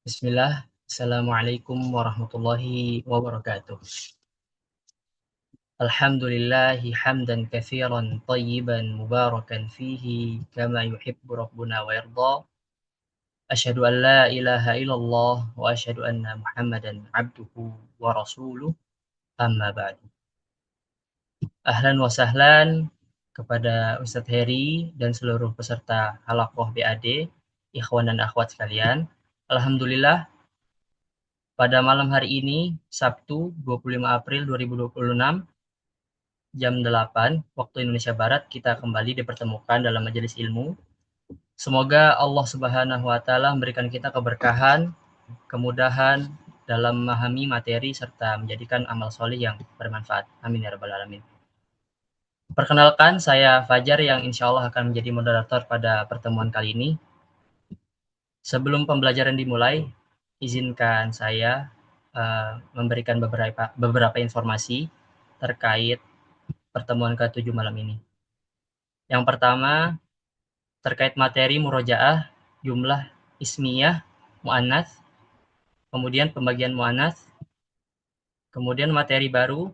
Bismillah. Assalamualaikum warahmatullahi wabarakatuh. Alhamdulillahi hamdan katsiran tayyiban mubarakan fihi kama yuhibbu rabbuna wa yarda. Asyhadu an la ilaha illallah wa asyhadu anna Muhammadan abduhu wa rasuluh. Amma ba'du. Ahlan wa sahlan kepada Ustadz Heri dan seluruh peserta halaqah BAD, ikhwan dan akhwat sekalian. Alhamdulillah, pada malam hari ini, Sabtu 25 April 2026, jam 8 waktu Indonesia Barat, kita kembali dipertemukan dalam majelis ilmu. Semoga Allah Subhanahu wa taala memberikan kita keberkahan, kemudahan dalam memahami materi serta menjadikan amal soleh yang bermanfaat. Amin ya rabbal alamin. Perkenalkan, saya Fajar yang insya Allah akan menjadi moderator pada pertemuan kali ini. Sebelum pembelajaran dimulai, izinkan saya memberikan beberapa informasi terkait pertemuan ke-7 malam ini. Yang pertama, terkait materi murojaah, jumlah ismiyah, mu'annats, kemudian pembagian mu'annats, kemudian materi baru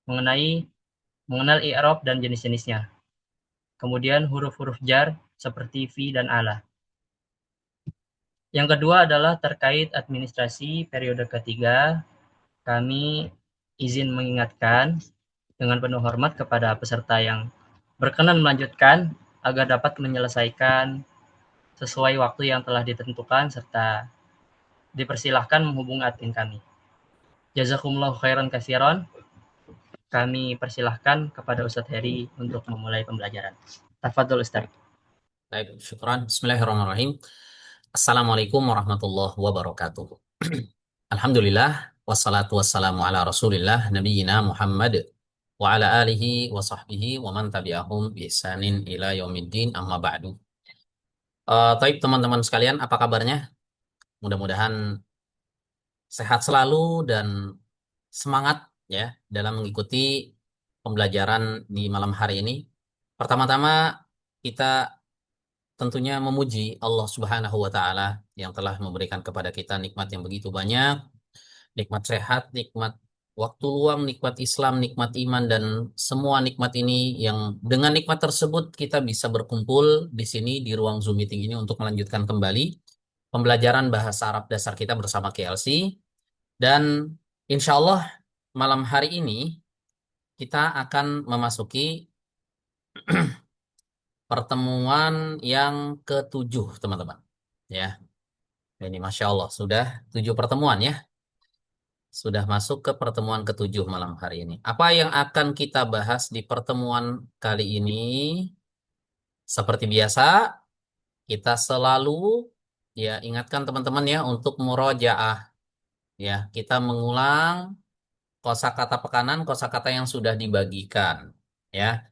mengenal i'rab dan jenis-jenisnya. Kemudian huruf-huruf jar seperti fi dan ala. Yang kedua adalah terkait administrasi periode ketiga. Kami izin mengingatkan dengan penuh hormat kepada peserta yang berkenan melanjutkan agar dapat menyelesaikan sesuai waktu yang telah ditentukan serta dipersilahkan menghubungi admin kami. Jazakumullahu khairan katsiran. Kami persilahkan kepada Ustadz Heri untuk memulai pembelajaran. Tafadhol Ustadz. Baik, syukran. Bismillahirrahmanirrahim. Assalamualaikum warahmatullahi wabarakatuh. Alhamdulillah, wassalatu wassalamu ala rasulillah, nabiyina Muhammad, wa ala alihi wa sahbihi, wa man tabi'ahum bi ihsanin ila yaumiddin, amma ba'du. Taib teman-teman sekalian, apa kabarnya? Mudah-mudahan sehat selalu dan semangat ya dalam mengikuti pembelajaran di malam hari ini. Pertama-tama kita tentunya memuji Allah Subhanahu wa taala yang telah memberikan kepada kita nikmat yang begitu banyak, nikmat sehat, nikmat waktu luang, nikmat Islam, nikmat iman dan semua nikmat ini yang dengan nikmat tersebut kita bisa berkumpul di sini di ruang Zoom meeting ini untuk melanjutkan kembali pembelajaran bahasa Arab dasar kita bersama KLC dan insya Allah malam hari ini kita akan memasuki pertemuan yang ketujuh, teman-teman. Ya, ini Masya Allah, sudah 7 pertemuan ya. Sudah masuk ke pertemuan ketujuh malam hari ini. Apa yang akan kita bahas di pertemuan kali ini? Seperti biasa, kita selalu ya ingatkan teman-teman ya untuk murojaah. Ya, kita mengulang kosakata pekanan, kosakata yang sudah dibagikan. Ya,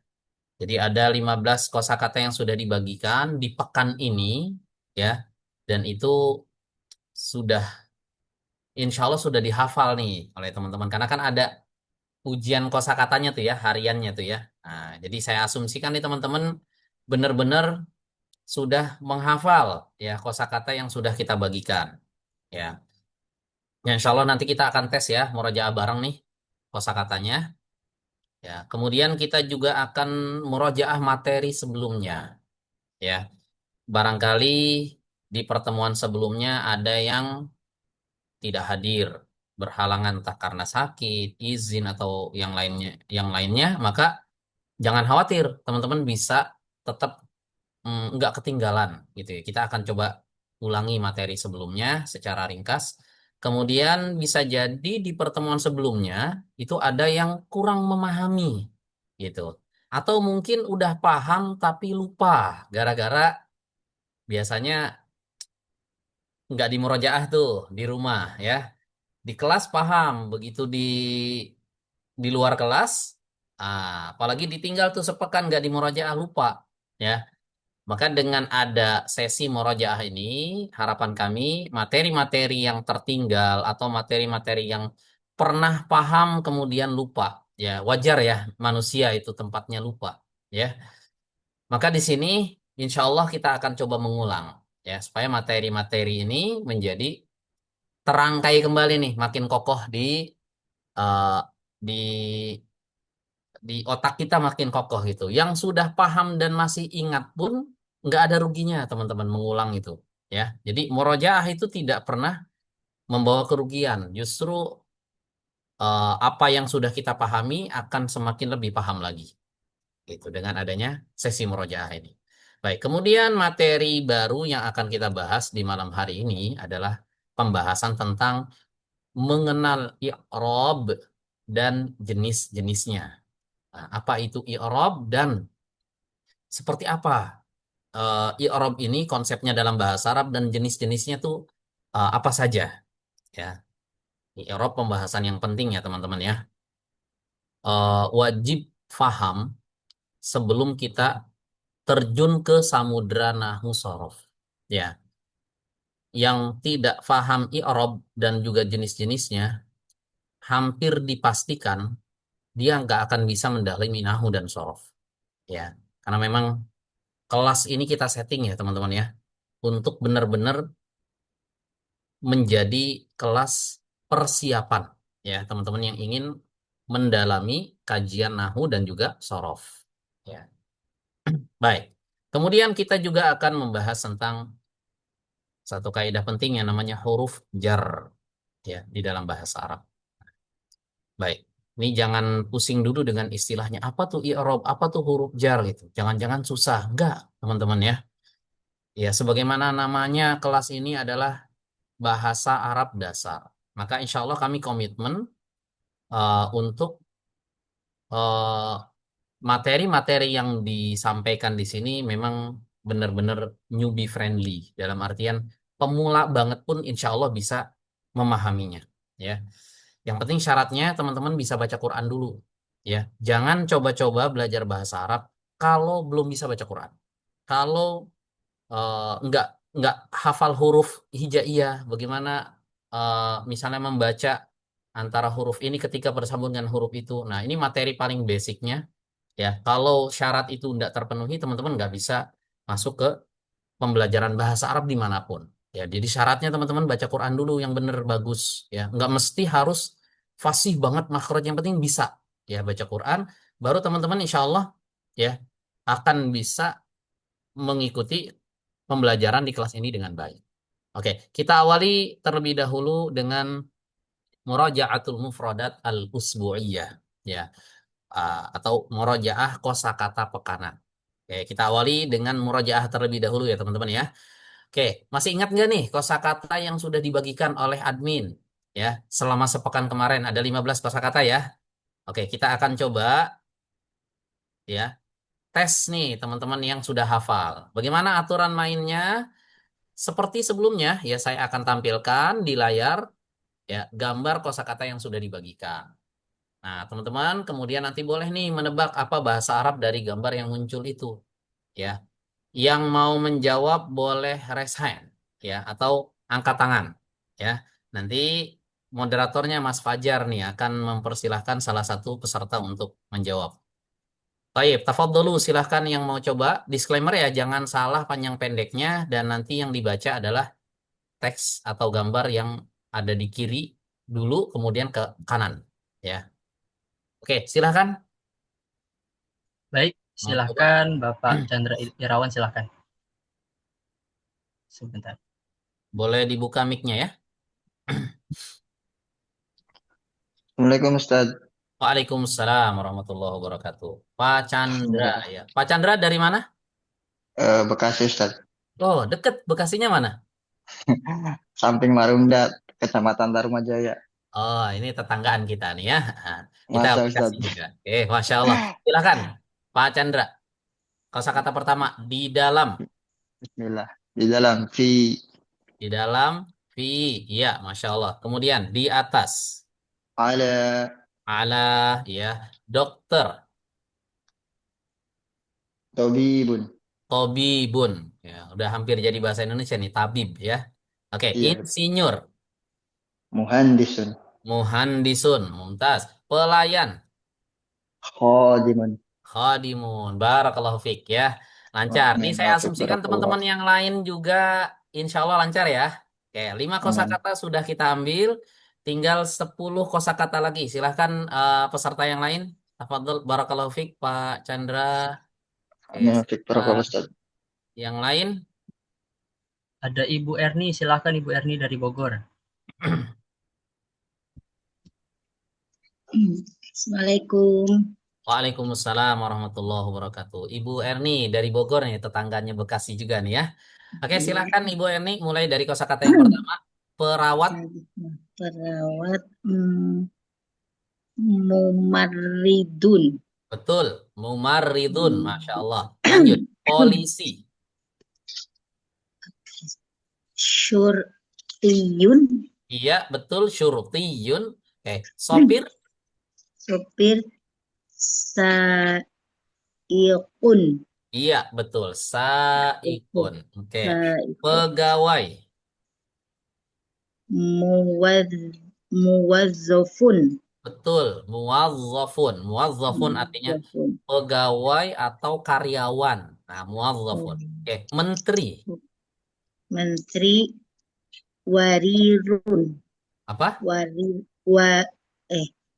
jadi ada 15 kosakata yang sudah dibagikan di pekan ini ya. Dan itu sudah insya Allah sudah dihafal nih oleh teman-teman. Karena kan ada ujian kosakatanya tuh ya, hariannya tuh ya. Nah, jadi saya asumsikan nih teman-teman benar-benar sudah menghafal ya kosakata yang sudah kita bagikan. Ya. Ya, insya Allah nanti kita akan tes ya, murojaah bareng nih kosakatanya. Ya, kemudian kita juga akan murojaah materi sebelumnya. Ya, barangkali di pertemuan sebelumnya ada yang tidak hadir, berhalangan entah karena sakit, izin atau yang lainnya, maka jangan khawatir, teman-teman bisa tetap nggak ketinggalan gitu ya. Kita akan coba ulangi materi sebelumnya secara ringkas. Kemudian bisa jadi di pertemuan sebelumnya itu ada yang kurang memahami gitu. Atau mungkin udah paham tapi lupa gara-gara biasanya nggak dimurojaah tuh di rumah ya. Di kelas paham, begitu di luar kelas, apalagi ditinggal tuh sepekan nggak di murojaah lupa, ya. Maka dengan ada sesi murojaah ini, harapan kami materi-materi yang tertinggal atau materi-materi yang pernah paham kemudian lupa, ya wajar ya manusia itu tempatnya lupa, ya. Maka di sini insya Allah kita akan coba mengulang, ya supaya materi-materi ini menjadi terangkai kembali nih, makin kokoh eh, di di otak kita makin kokoh gitu. Yang sudah paham dan masih ingat pun nggak ada ruginya teman-teman mengulang itu. Ya, jadi murojaah itu tidak pernah membawa kerugian. Justru apa yang sudah kita pahami akan semakin lebih paham lagi. Gitu dengan adanya sesi murojaah ini. Baik, kemudian materi baru yang akan kita bahas di malam hari ini adalah pembahasan tentang mengenal i'rab dan jenis-jenisnya. Nah, apa itu i'rab dan seperti apa i'rab ini konsepnya dalam bahasa Arab dan jenis-jenisnya tuh apa saja ya. I'rab pembahasan yang penting ya teman-teman ya. Wajib faham sebelum kita terjun ke samudra nahwu sorof. Ya, yang tidak paham i'rab dan juga jenis-jenisnya hampir dipastikan dia nggak akan bisa mendalami nahwu dan sorof. Ya, karena memang kelas ini kita setting ya teman-teman ya untuk benar-benar menjadi kelas persiapan ya teman-teman yang ingin mendalami kajian nahu dan juga sorof. Ya, baik. Kemudian kita juga akan membahas tentang satu kaidah penting yang namanya huruf jar ya di dalam bahasa Arab. Baik. Ini jangan pusing dulu dengan istilahnya apa tuh i'rab, apa tuh huruf jar gitu. Jangan-jangan susah. Enggak, teman-teman ya. Ya, sebagaimana namanya kelas ini adalah bahasa Arab dasar. Maka insya Allah kami komitmen untuk eh, materi-materi yang disampaikan di sini memang benar-benar newbie friendly. Dalam artian pemula banget pun insya Allah bisa memahaminya. Ya, yang penting syaratnya teman-teman bisa baca Quran dulu. Ya, jangan coba-coba belajar bahasa Arab kalau belum bisa baca Quran. Kalau nggak hafal huruf hijaiyah, bagaimana misalnya membaca antara huruf ini ketika bersambung dengan huruf itu. Nah, ini materi paling basicnya ya. Kalau syarat itu nggak terpenuhi, teman-teman nggak bisa masuk ke pembelajaran bahasa Arab dimanapun. Ya, jadi syaratnya teman-teman baca Quran dulu yang benar bagus. Ya, nggak mesti harus fasih banget makhraj, yang penting bisa ya baca Quran. Baru teman-teman insya Allah ya akan bisa mengikuti pembelajaran di kelas ini dengan baik. Oke, kita awali terlebih dahulu dengan muraja'atul mufradat al-usbu'iyah ya, atau murajaah kosakata pekanan. Oke, kita awali dengan murajaah terlebih dahulu ya teman-teman ya. Oke, masih ingat nggak nih kosakata yang sudah dibagikan oleh admin ya selama sepekan kemarin ada 15 kosakata ya. Oke, kita akan coba ya tes nih teman-teman yang sudah hafal. Bagaimana aturan mainnya? Seperti sebelumnya, ya saya akan tampilkan di layar ya gambar kosakata yang sudah dibagikan. Nah, teman-teman kemudian nanti boleh nih menebak apa bahasa Arab dari gambar yang muncul itu, ya. Yang mau menjawab boleh raise hand, ya, atau angkat tangan, ya. Nanti moderatornya Mas Fajar nih akan mempersilahkan salah satu peserta untuk menjawab. Baik, tafadholu silahkan yang mau coba. Disclaimer ya, jangan salah panjang pendeknya dan nanti yang dibaca adalah teks atau gambar yang ada di kiri dulu, kemudian ke kanan. Ya, oke, silahkan Baik, mau coba. silahkan Bapak Chandra Irawan silahkan. Sebentar. Boleh dibuka mic-nya ya. Assalamualaikum Ustaz. Waalaikumsalam warahmatullahi wabarakatuh. Pak Chandra Alhamdulillah. ya. Pak Chandra dari mana? Bekasi Ustaz. Oh, deket. Bekasinya mana? Samping Marunda, Kecamatan Tarumajaya. Oh, ini tetanggaan kita nih ya. Nah, kita Masa Bekasi Ustaz. juga. Oke, Masya Allah. Silakan, Pak Chandra. Kosakata pertama, di dalam. Bismillah. Di dalam Di dalam, fi. Iya, Masya Allah. Kemudian, di atas. ala Ala, ya. Dokter. tabibun. Tobibun. Ya, udah hampir jadi bahasa Indonesia nih, tabib ya. Oke, Iya. insinyur. Muhandisun. Muhandisun. Mumtaz. Pelayan. Khadimun. Khadimun. Barakallahu fiq ya. Lancar. Ini Amin. saya Wafik asumsikan barakallah. teman-teman yang lain juga insya Allah lancar ya. Oke, 5 Aman. kosakata sudah kita ambil. Tinggal 10 kosakata lagi. Silahkan peserta yang lain. Tafadhol, Barakallahu Fik, Pak Chandra. Oke, Ya, Fik, sebentar. barakallah Ustaz. Yang lain. Ada Ibu Erni, silahkan Ibu Erni dari Bogor. Assalamualaikum. Waalaikumsalam warahmatullahi wabarakatuh. Ibu Erni dari Bogor nih, tetangganya Bekasi juga nih ya. Oke, silahkan Ibu Erni mulai dari kosakata yang pertama. Perawat, Perawat Mumaridun. betul. Mumarridun, Masya Allah. Lanjut. Polisi, Syurtiyun. iya betul. Syurtiyun. Oke, sopir, Sopir Saiqun. iya betul. Saikun. Oke, Saiqun. pegawai, Muwaz, Muwazzafun. betul. Muwazzafun. Muwazzafun artinya Muwazzafun. pegawai atau karyawan. Nah, muwazzafun. Oke, menteri. Menteri Warirun. Apa? Wari, wa,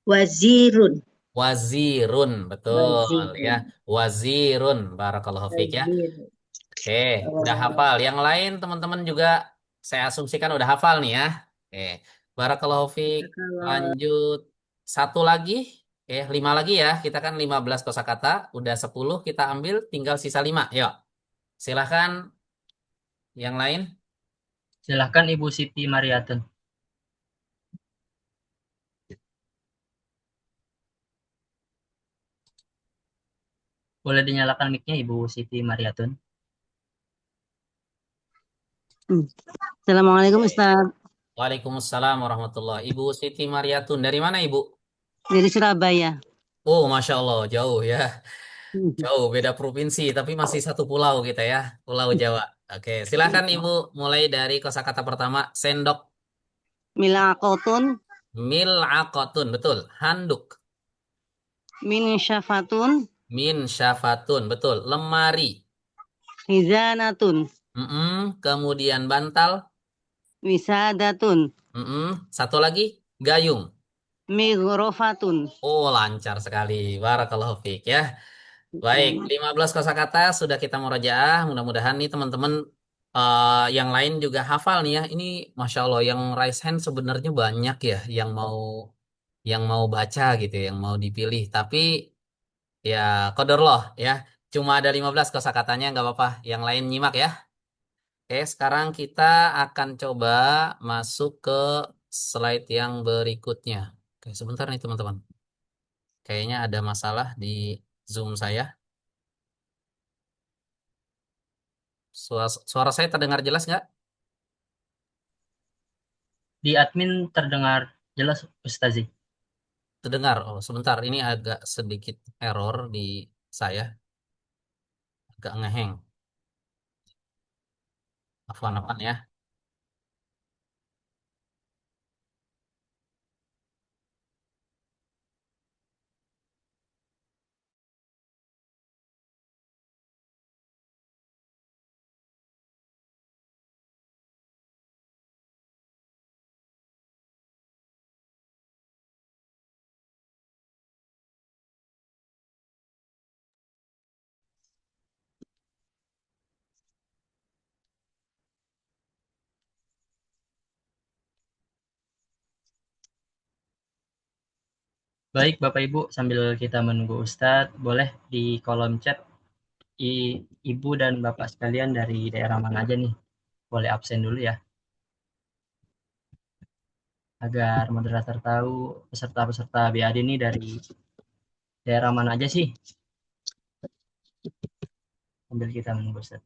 Wazirun. Wazirun, betul ya. Wazirun. Wazirun, barakallahu fiik ya. Wazirun. Oke, udah hafal. Yang lain teman-teman juga saya asumsikan udah hafal nih ya. Oke, barakallahu fiik. Kalau Lanjut satu lagi. Oke, 5 lagi ya. Kita kan 15 kosakata, udah 10 kita ambil, tinggal sisa 5. Yuk, silahkan yang lain. Silahkan Ibu Siti Mariatun. Boleh dinyalakan mic-nya Ibu Siti Mariatun. Assalamualaikum Ustaz. Waalaikumsalam warahmatullahi. Ibu Siti Mariatun, dari mana Ibu? Dari Surabaya. Oh, Masya Allah, jauh ya. Jauh, beda provinsi, tapi masih satu pulau kita ya, Pulau Jawa. Oke, silakan Ibu mulai dari kosakata pertama, sendok, Mila Kotun, mil'aqatun, betul. Handuk, Min Syafatun, min syafatun, betul. Lemari, Hizanatun, kemudian bantal, Wisadatun, satu lagi, gayung. Mighrofatun. Oh, lancar sekali. Barakallahu fiik ya. Baik, 15 kosakata sudah kita murojaah. Mudah-mudahan nih teman-teman yang lain juga hafal nih ya. Ini Masya Allah yang raise hand sebenarnya banyak ya yang mau baca gitu, yang mau dipilih. Tapi ya qadarullah ya. Cuma ada 15 kosakatanya nggak apa-apa. Yang lain nyimak ya. Oke, sekarang kita akan coba masuk ke slide yang berikutnya. Oke, sebentar nih teman-teman. Kayaknya ada masalah di Zoom saya. Suara saya terdengar jelas nggak? Di admin terdengar jelas Ustazi. Terdengar. Oh, sebentar. Ini agak sedikit error di saya. Agak ngeheng. Afwan-afwan ya. Baik Bapak Ibu, sambil kita menunggu Ustadz, boleh di kolom chat Ibu dan Bapak sekalian dari daerah mana aja nih? Boleh absen dulu ya, agar moderator tahu peserta-peserta BAD ini dari daerah mana aja sih? Sambil kita menunggu Ustadz.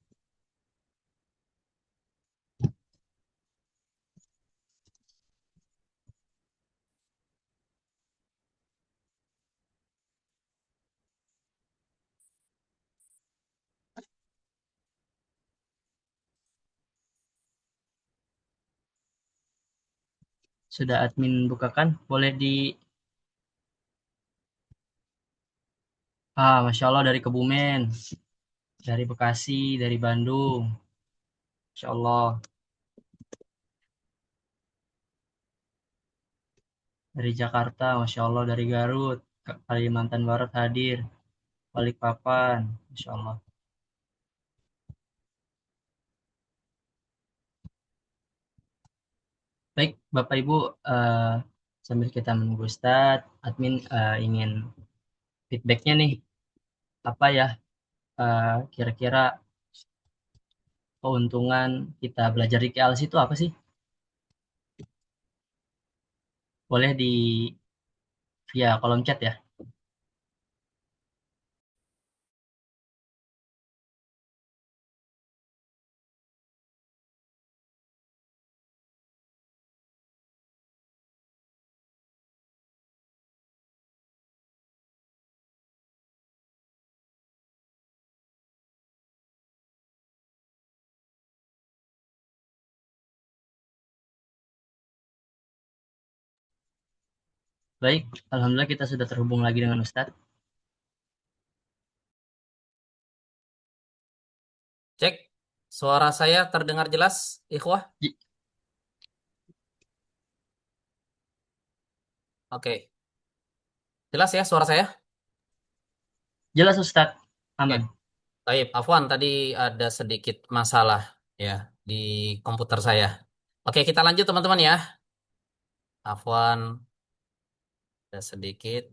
Sudah admin bukakan? Boleh di Masya Allah dari Kebumen, dari Bekasi, dari Bandung. Masya Allah. dari Jakarta, Masya Allah, dari Garut, Kalimantan Barat hadir, Balikpapan, Masya Allah. Baik, Bapak Ibu, sambil kita menunggu Ustadz, admin ingin feedbacknya nih, apa ya kira-kira keuntungan kita belajar di KLC itu apa sih? Boleh di via kolom chat ya. Baik, Alhamdulillah kita sudah terhubung lagi dengan Ustadz. Cek, suara saya terdengar jelas, ikhwah? J- Oke, jelas ya suara saya? Jelas Ustadz, Oke, aman. baik. Afwan, tadi ada sedikit masalah ya di komputer saya. Oke, kita lanjut teman-teman ya. Afwan, ada sedikit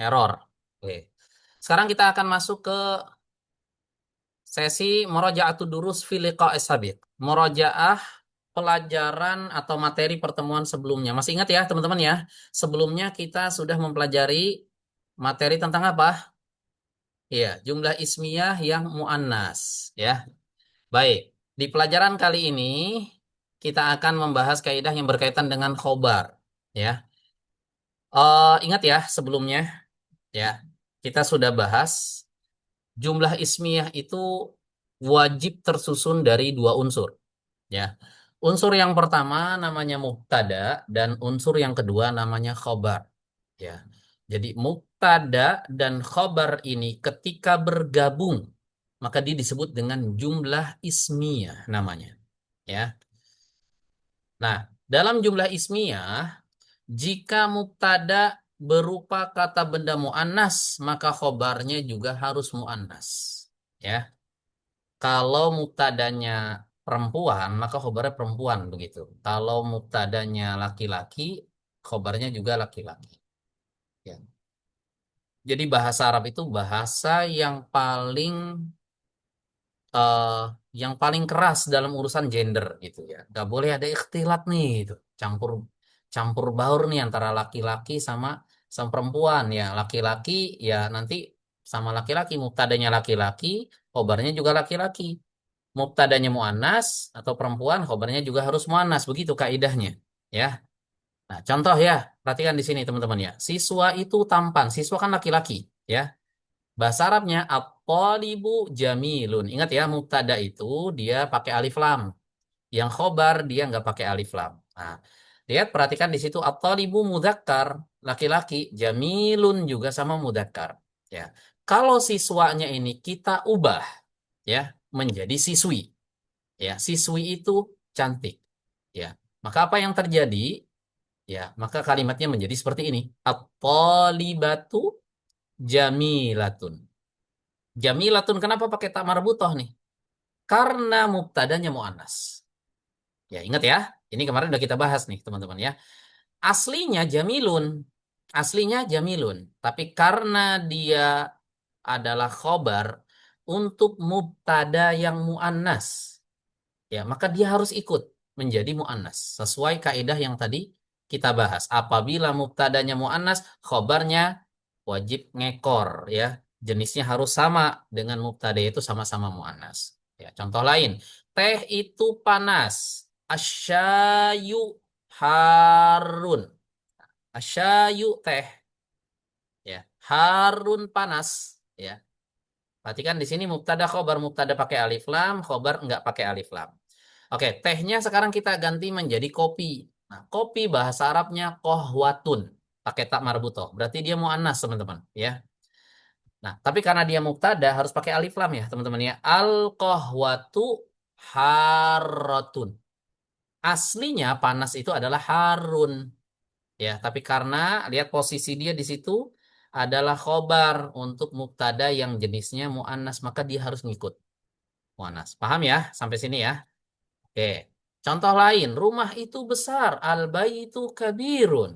error. Oke. Sekarang kita akan masuk ke sesi Muraja'atud Durus fi Liqa'is Sabiq. Murajaah pelajaran atau materi pertemuan sebelumnya. Masih ingat ya, teman-teman ya? Sebelumnya kita sudah mempelajari materi tentang apa? Iya, jumlah ismiyah yang muannas, ya. Baik. Di pelajaran kali ini kita akan membahas kaidah yang berkaitan dengan khobar, ya. Ingat ya sebelumnya, ya. Kita sudah bahas jumlah ismiyah itu wajib tersusun dari dua unsur, ya. Unsur yang pertama namanya mubtada dan unsur yang kedua namanya khobar, ya. Jadi mubtada dan khobar ini ketika bergabung maka dia disebut dengan jumlah ismiyah namanya, ya. Nah, dalam jumlah ismiyah jika mubtada berupa kata benda muannas maka khobarnya juga harus muannas, ya. Kalau mubtadanya perempuan, maka khobarnya perempuan begitu. Kalau mubtadanya laki-laki, khobarnya juga laki-laki. Ya. Jadi bahasa Arab itu bahasa eh, yang paling keras dalam urusan gender gitu ya. Gak boleh ada ikhtilat nih gitu. Campur campur baur nih antara laki-laki sama sama perempuan ya. Laki-laki ya nanti sama laki-laki, mubtadanya laki-laki, khobarnya juga laki-laki. Mubtadanya muannas atau perempuan, khobarnya juga harus muannas, begitu kaidahnya, ya. Nah, contoh ya, perhatikan di sini teman-teman ya. Siswa itu tampan, siswa kan laki-laki, ya. Bahasa Arabnya at-thalibu jamilun. Ingat ya, mubtada itu dia pakai alif lam. Yang khobar dia nggak pakai alif lam. Nah, lihat perhatikan di situ at-thalibu mudzakkar, laki-laki, jamilun juga sama mudzakkar, ya. Kalau siswanya ini kita ubah ya menjadi siswi. Ya, siswi itu cantik. Ya, maka apa yang terjadi? Ya, maka kalimatnya menjadi seperti ini. At-talibatu jamilatun. Jamilatun kenapa pakai tak marbutoh nih? Karena mubtadanya muannas. Ya, ingat ya. Ini kemarin udah kita bahas nih, teman-teman ya. Aslinya jamilun. Aslinya jamilun. Tapi karena dia adalah khobar untuk mubtada yang muannas, ya maka dia harus ikut menjadi muannas sesuai kaidah yang tadi kita bahas. Apabila mubtadanya muannas, khobarnya wajib ngekor, ya. Jenisnya harus sama dengan mubtada itu sama-sama muannas. Ya, contoh lain, teh itu panas. Asyayu harun. Asyayu teh, ya. Harun panas, ya. Perhatikan di sini mubtada khobar, mubtada pakai alif lam, khobar enggak pakai alif lam. Oke, tehnya sekarang kita ganti menjadi kopi. Nah, kopi bahasa Arabnya kohwatun, pakai tak marbutoh. Berarti dia muannas, teman-teman, ya. Nah, tapi karena dia mubtada harus pakai alif lam ya, teman-teman ya. Al kohwatu harrotun. Aslinya panas itu adalah harun. ya. Tapi karena lihat posisi dia di situ adalah khobar untuk mubtada yang jenisnya muannas, maka dia harus ngikut muannas. Paham ya sampai sini ya? Oke. Contoh lain, rumah itu besar, al baitu kabirun.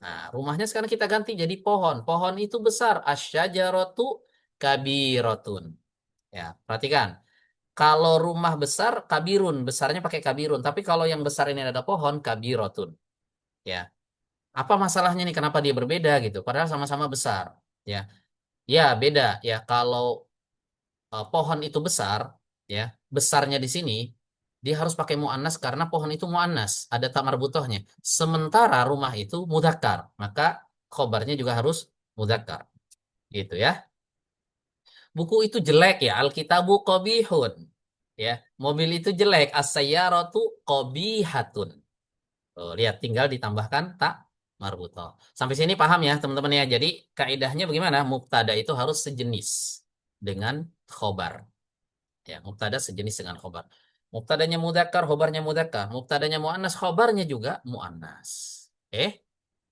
Nah, rumahnya sekarang kita ganti jadi pohon. Pohon itu besar, asyajaratu kabirotun. Ya, perhatikan. Kalau rumah besar, kabirun, besarnya pakai kabirun. Tapi kalau yang besar ini ada pohon, kabirotun. Ya, apa masalahnya nih? Kenapa dia berbeda gitu? Padahal sama-sama besar. Ya, ya beda. Ya, kalau pohon itu besar, ya besarnya di sini dia harus pakai muannas karena pohon itu muannas, ada tak marbutohnya. Sementara rumah itu mudzakkar, maka khobarnya juga harus mudzakkar. Gitu ya. Buku itu jelek ya, Alkitabu qabihun. Ya, mobil itu jelek, as-sayyaratu qabihatun. Tuh, lihat tinggal ditambahkan tak marbutoh. Sampai sini paham ya, teman-teman ya. Jadi kaidahnya bagaimana? Mubtada itu harus sejenis dengan khobar. Ya, mubtada sejenis dengan khobar. Mubtadanya mudzakkar, khobarnya mudzakkar. Mubtadanya muannas, khobarnya juga muannas.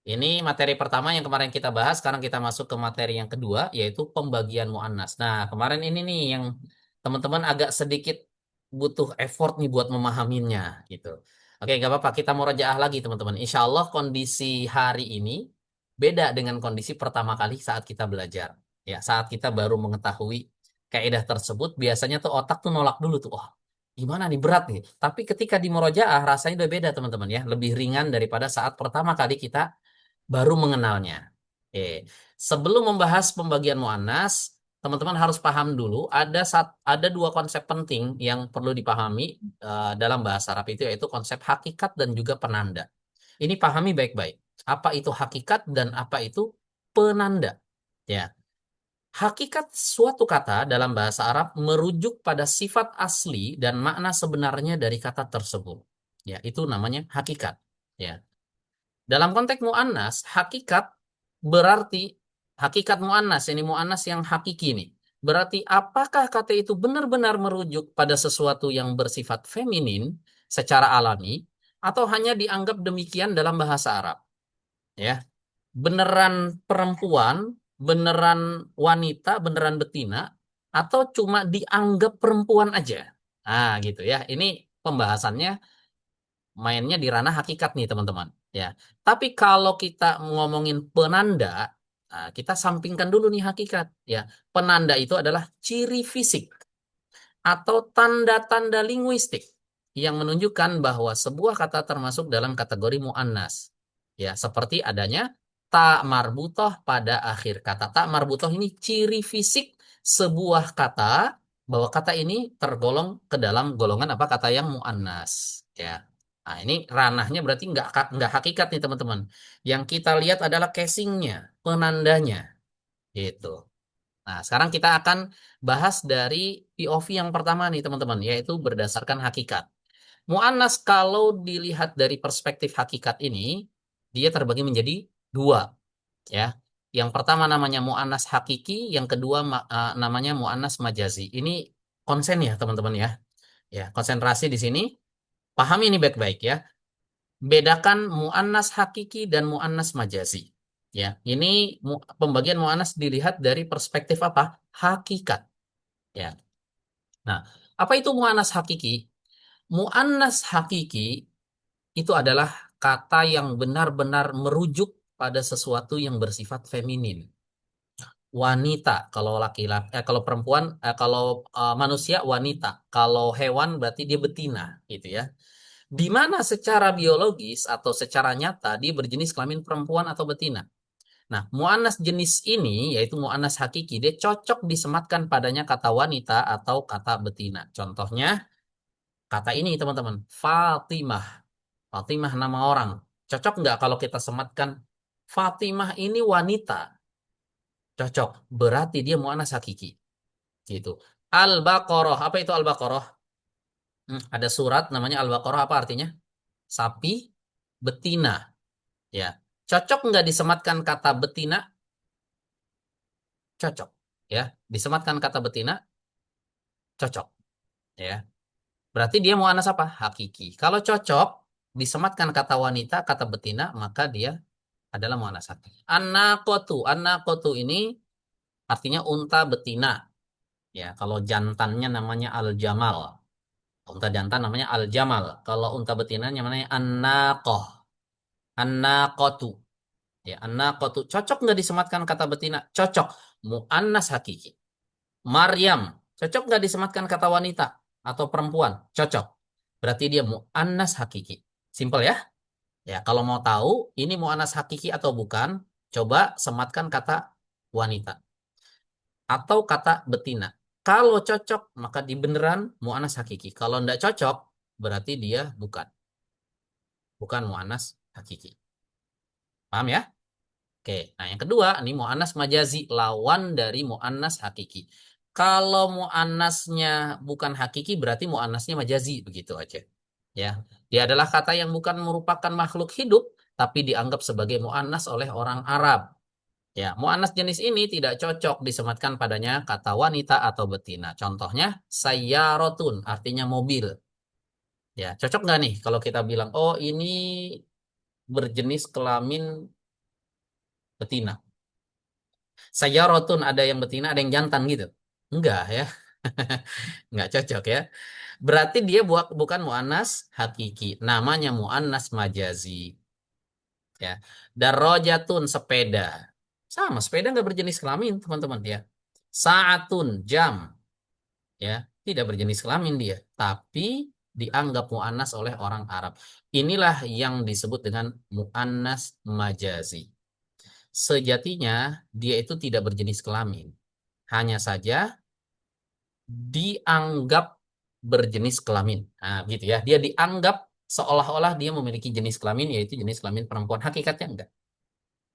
Ini materi pertama yang kemarin kita bahas. Sekarang kita masuk ke materi yang kedua, yaitu pembagian muannas. Nah, kemarin ini nih yang teman-teman agak sedikit butuh effort nih buat memahaminya, gitu. Oke, gak apa-apa. Kita mau murojaah lagi, teman-teman. Insya Allah kondisi hari ini beda dengan kondisi pertama kali saat kita belajar. Ya, saat kita baru mengetahui kaidah tersebut, biasanya tuh otak tuh nolak dulu tuh. Oh, gimana nih berat nih. Tapi ketika di murojaah rasanya udah beda, teman-teman ya. Lebih ringan daripada saat pertama kali kita baru mengenalnya. Sebelum membahas pembagian muannas, teman-teman harus paham dulu ada dua konsep penting yang perlu dipahami dalam bahasa Arab itu, yaitu konsep hakikat dan juga penanda. Ini pahami baik-baik. Apa itu hakikat dan apa itu penanda? Ya. Hakikat suatu kata dalam bahasa Arab merujuk pada sifat asli dan makna sebenarnya dari kata tersebut. Ya, itu namanya hakikat. Ya. Dalam konteks mu'annas, hakikat berarti hakikat mu'annas, ini mu'annas yang hakiki nih. Berarti apakah kata itu benar-benar merujuk pada sesuatu yang bersifat feminin secara alami atau hanya dianggap demikian dalam bahasa Arab? Ya, beneran perempuan, beneran wanita, beneran betina atau cuma dianggap perempuan aja? Nah, gitu ya. Ini pembahasannya mainnya di ranah hakikat nih teman-teman ya. Tapi kalau kita ngomongin penanda, nah, kita sampingkan dulu nih hakikat ya. Penanda itu adalah ciri fisik atau tanda-tanda linguistik yang menunjukkan bahwa sebuah kata termasuk dalam kategori muannas. Ya, seperti adanya ta marbutoh pada akhir kata. Ta marbutoh ini ciri fisik sebuah kata, bahwa kata ini tergolong ke dalam golongan apa, kata yang muannas. Ya. Nah, ini ranahnya berarti nggak hakikat nih teman-teman. Yang kita lihat adalah casingnya, penandanya. Gitu. Nah, sekarang kita akan bahas dari POV yang pertama nih teman-teman, yaitu berdasarkan hakikat. Mu'annas kalau dilihat dari perspektif hakikat ini, dia terbagi menjadi dua. Ya. Yang pertama namanya mu'annas hakiki, yang kedua namanya mu'annas majazi. Ini konsen ya teman-teman ya. Ya, konsentrasi di sini. Pahami ini baik-baik ya. Bedakan mu'annas hakiki dan mu'annas majazi. Ya, ini pembagian mu'annas dilihat dari perspektif apa? Hakikat. Ya. Nah, apa itu mu'annas hakiki? Mu'annas hakiki itu adalah kata yang benar-benar merujuk pada sesuatu yang bersifat feminin. Wanita kalau laki-laki, kalau perempuan, kalau manusia wanita, kalau hewan berarti dia betina, gitu ya. Di mana secara biologis atau secara nyata dia berjenis kelamin perempuan atau betina. Nah, mu'annas jenis ini, yaitu mu'annas hakiki, dia cocok disematkan padanya kata wanita atau kata betina. Contohnya, kata ini teman-teman, Fatimah. Fatimah nama orang. Cocok nggak kalau kita sematkan Fatimah ini wanita? Cocok. Berarti dia mu'annas hakiki. Gitu. Al-Baqarah. Apa itu Al-Baqarah? Ada surat namanya Al-Baqarah, apa artinya? Sapi betina. Ya. Cocok nggak disematkan kata betina? Cocok. Ya. Disematkan kata betina? Cocok. Ya. Berarti dia mu'annas apa? Hakiki. Kalau cocok, disematkan kata wanita, kata betina, maka dia adalah muannas hakiki. An-naqatu ini artinya unta betina. Ya, kalau jantannya namanya al-jamal. Unta jantan namanya al-jamal. Kalau unta betina namanya an-naqah. An-naqatu. Ya, an-naqatu. Cocok nggak disematkan kata betina? Cocok. Muannas hakiki. Maryam. Cocok nggak disematkan kata wanita atau perempuan? Cocok. Berarti dia muannas hakiki. Simpel ya? Ya, kalau mau tahu ini muannas hakiki atau bukan, coba sematkan kata wanita atau kata betina. Kalau cocok, maka di beneran mu'anas hakiki. Kalau tidak cocok, berarti dia bukan mu'anas hakiki. Paham ya? Oke, nah yang kedua, ini mu'anas majazi, lawan dari mu'anas hakiki. Kalau mu'anasnya bukan hakiki, berarti mu'anasnya majazi, begitu aja. Ya, dia adalah kata yang bukan merupakan makhluk hidup, tapi dianggap sebagai mu'anas oleh orang Arab. Ya, mu'annas jenis ini tidak cocok disematkan padanya kata wanita atau betina. Contohnya, sayyarotun, artinya mobil. Ya, cocok nggak nih kalau kita bilang, oh ini berjenis kelamin betina. Sayyarotun, ada yang betina, ada yang jantan gitu. Enggak ya, nggak cocok ya. Berarti dia bukan mu'annas hakiki. Namanya mu'annas majazi. Ya, darajatun, sepeda. Sama, sepeda nggak berjenis kelamin, teman-teman ya. Saatun, jam, ya, tidak berjenis kelamin dia, tapi dianggap mu'annas oleh orang Arab. Inilah yang disebut dengan mu'annas majazi. Sejatinya dia itu tidak berjenis kelamin, hanya saja dianggap berjenis kelamin. Nah, gitu ya. Dia dianggap seolah-olah dia memiliki jenis kelamin, yaitu jenis kelamin perempuan. Hakikatnya enggak.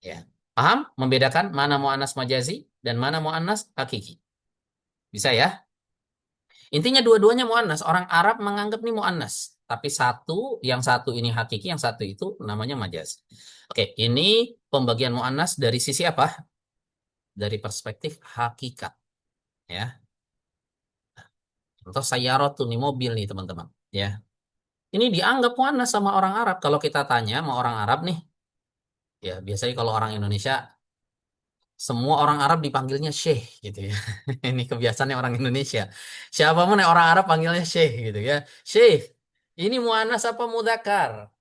Ya. Paham? Membedakan mana mu'annas majazi dan mana mu'annas hakiki. Bisa ya? Intinya dua-duanya mu'annas. Orang Arab menganggap ini mu'annas. Tapi yang satu ini hakiki, yang satu itu namanya majaz. Oke, ini pembagian mu'annas dari sisi apa? Dari perspektif hakikat. Ya. Contoh sayyaratu nih, mobil nih teman-teman. Ya. Ini dianggap mu'annas sama orang Arab. Kalau kita tanya sama orang Arab nih, ya biasanya kalau orang Indonesia, semua orang Arab dipanggilnya Syekh gitu ya. Ini kebiasaannya orang Indonesia. Siapapun yang orang Arab panggilnya Syekh gitu ya. Syekh, ini mu'annas apa mudzakkar?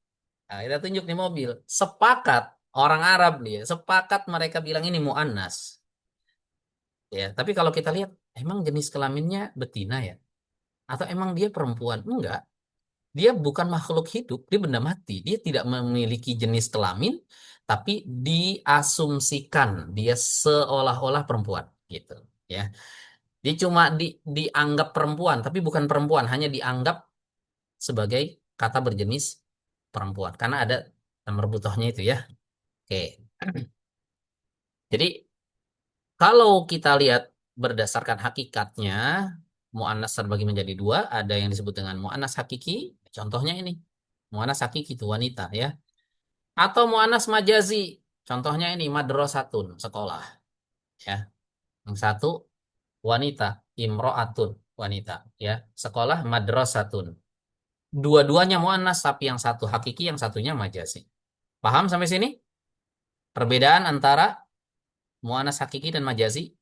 Nah, kita tunjuk di mobil. Sepakat orang Arab dia, sepakat mereka bilang ini mu'annas. Ya, tapi kalau kita lihat, emang jenis kelaminnya betina ya? Atau emang dia perempuan? Enggak. Dia bukan makhluk hidup, dia benda mati. Dia tidak memiliki jenis kelamin, tapi diasumsikan dia seolah-olah perempuan gitu ya. Dia cuma dianggap perempuan, tapi bukan perempuan, hanya dianggap sebagai kata berjenis perempuan karena ada nomor butohnya itu ya. Oke. Jadi kalau kita lihat berdasarkan hakikatnya, mu'annas terbagi menjadi dua, ada yang disebut dengan mu'annas hakiki, contohnya ini. Mu'annas hakiki itu wanita ya. Atau mu'annas majazi, contohnya ini madrasatun, sekolah ya. Yang satu wanita, imro'atun, wanita ya. Sekolah madrasatun. Dua-duanya mu'annas tapi yang satu hakiki, yang satunya majazi. Paham sampai sini? Perbedaan antara mu'annas hakiki dan majazi.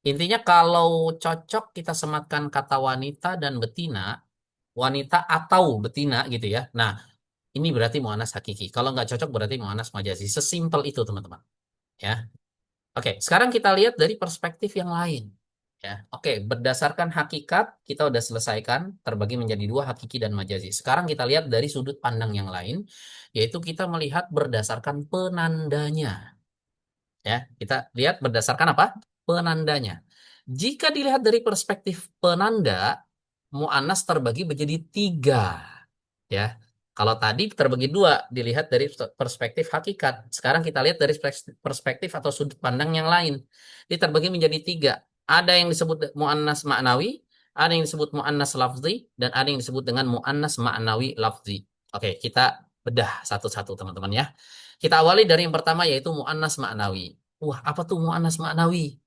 Intinya kalau cocok kita sematkan kata wanita dan betina, wanita atau betina gitu ya. Nah, ini berarti mu'annas hakiki. Kalau nggak cocok berarti mu'annas majazi. Sesimpel itu teman-teman. Ya. Oke, sekarang kita lihat dari perspektif yang lain. Ya. Oke, berdasarkan hakikat kita udah selesaikan terbagi menjadi dua, hakiki dan majazi. Sekarang kita lihat dari sudut pandang yang lain, yaitu kita melihat berdasarkan penandanya. Ya, kita lihat berdasarkan apa? Penandanya. Jika dilihat dari perspektif penanda, mu'annas terbagi menjadi tiga. Ya, kalau tadi terbagi dua, dilihat dari perspektif hakikat. Sekarang kita lihat dari perspektif atau sudut pandang yang lain. Ini terbagi menjadi tiga. Ada yang disebut mu'annas ma'nawi, ada yang disebut mu'annas lafzi, dan ada yang disebut dengan mu'annas ma'nawi lafzi. Oke, kita bedah satu-satu teman-teman ya. Kita awali dari yang pertama yaitu mu'annas ma'nawi. Wah, apa tuh mu'annas ma'nawi?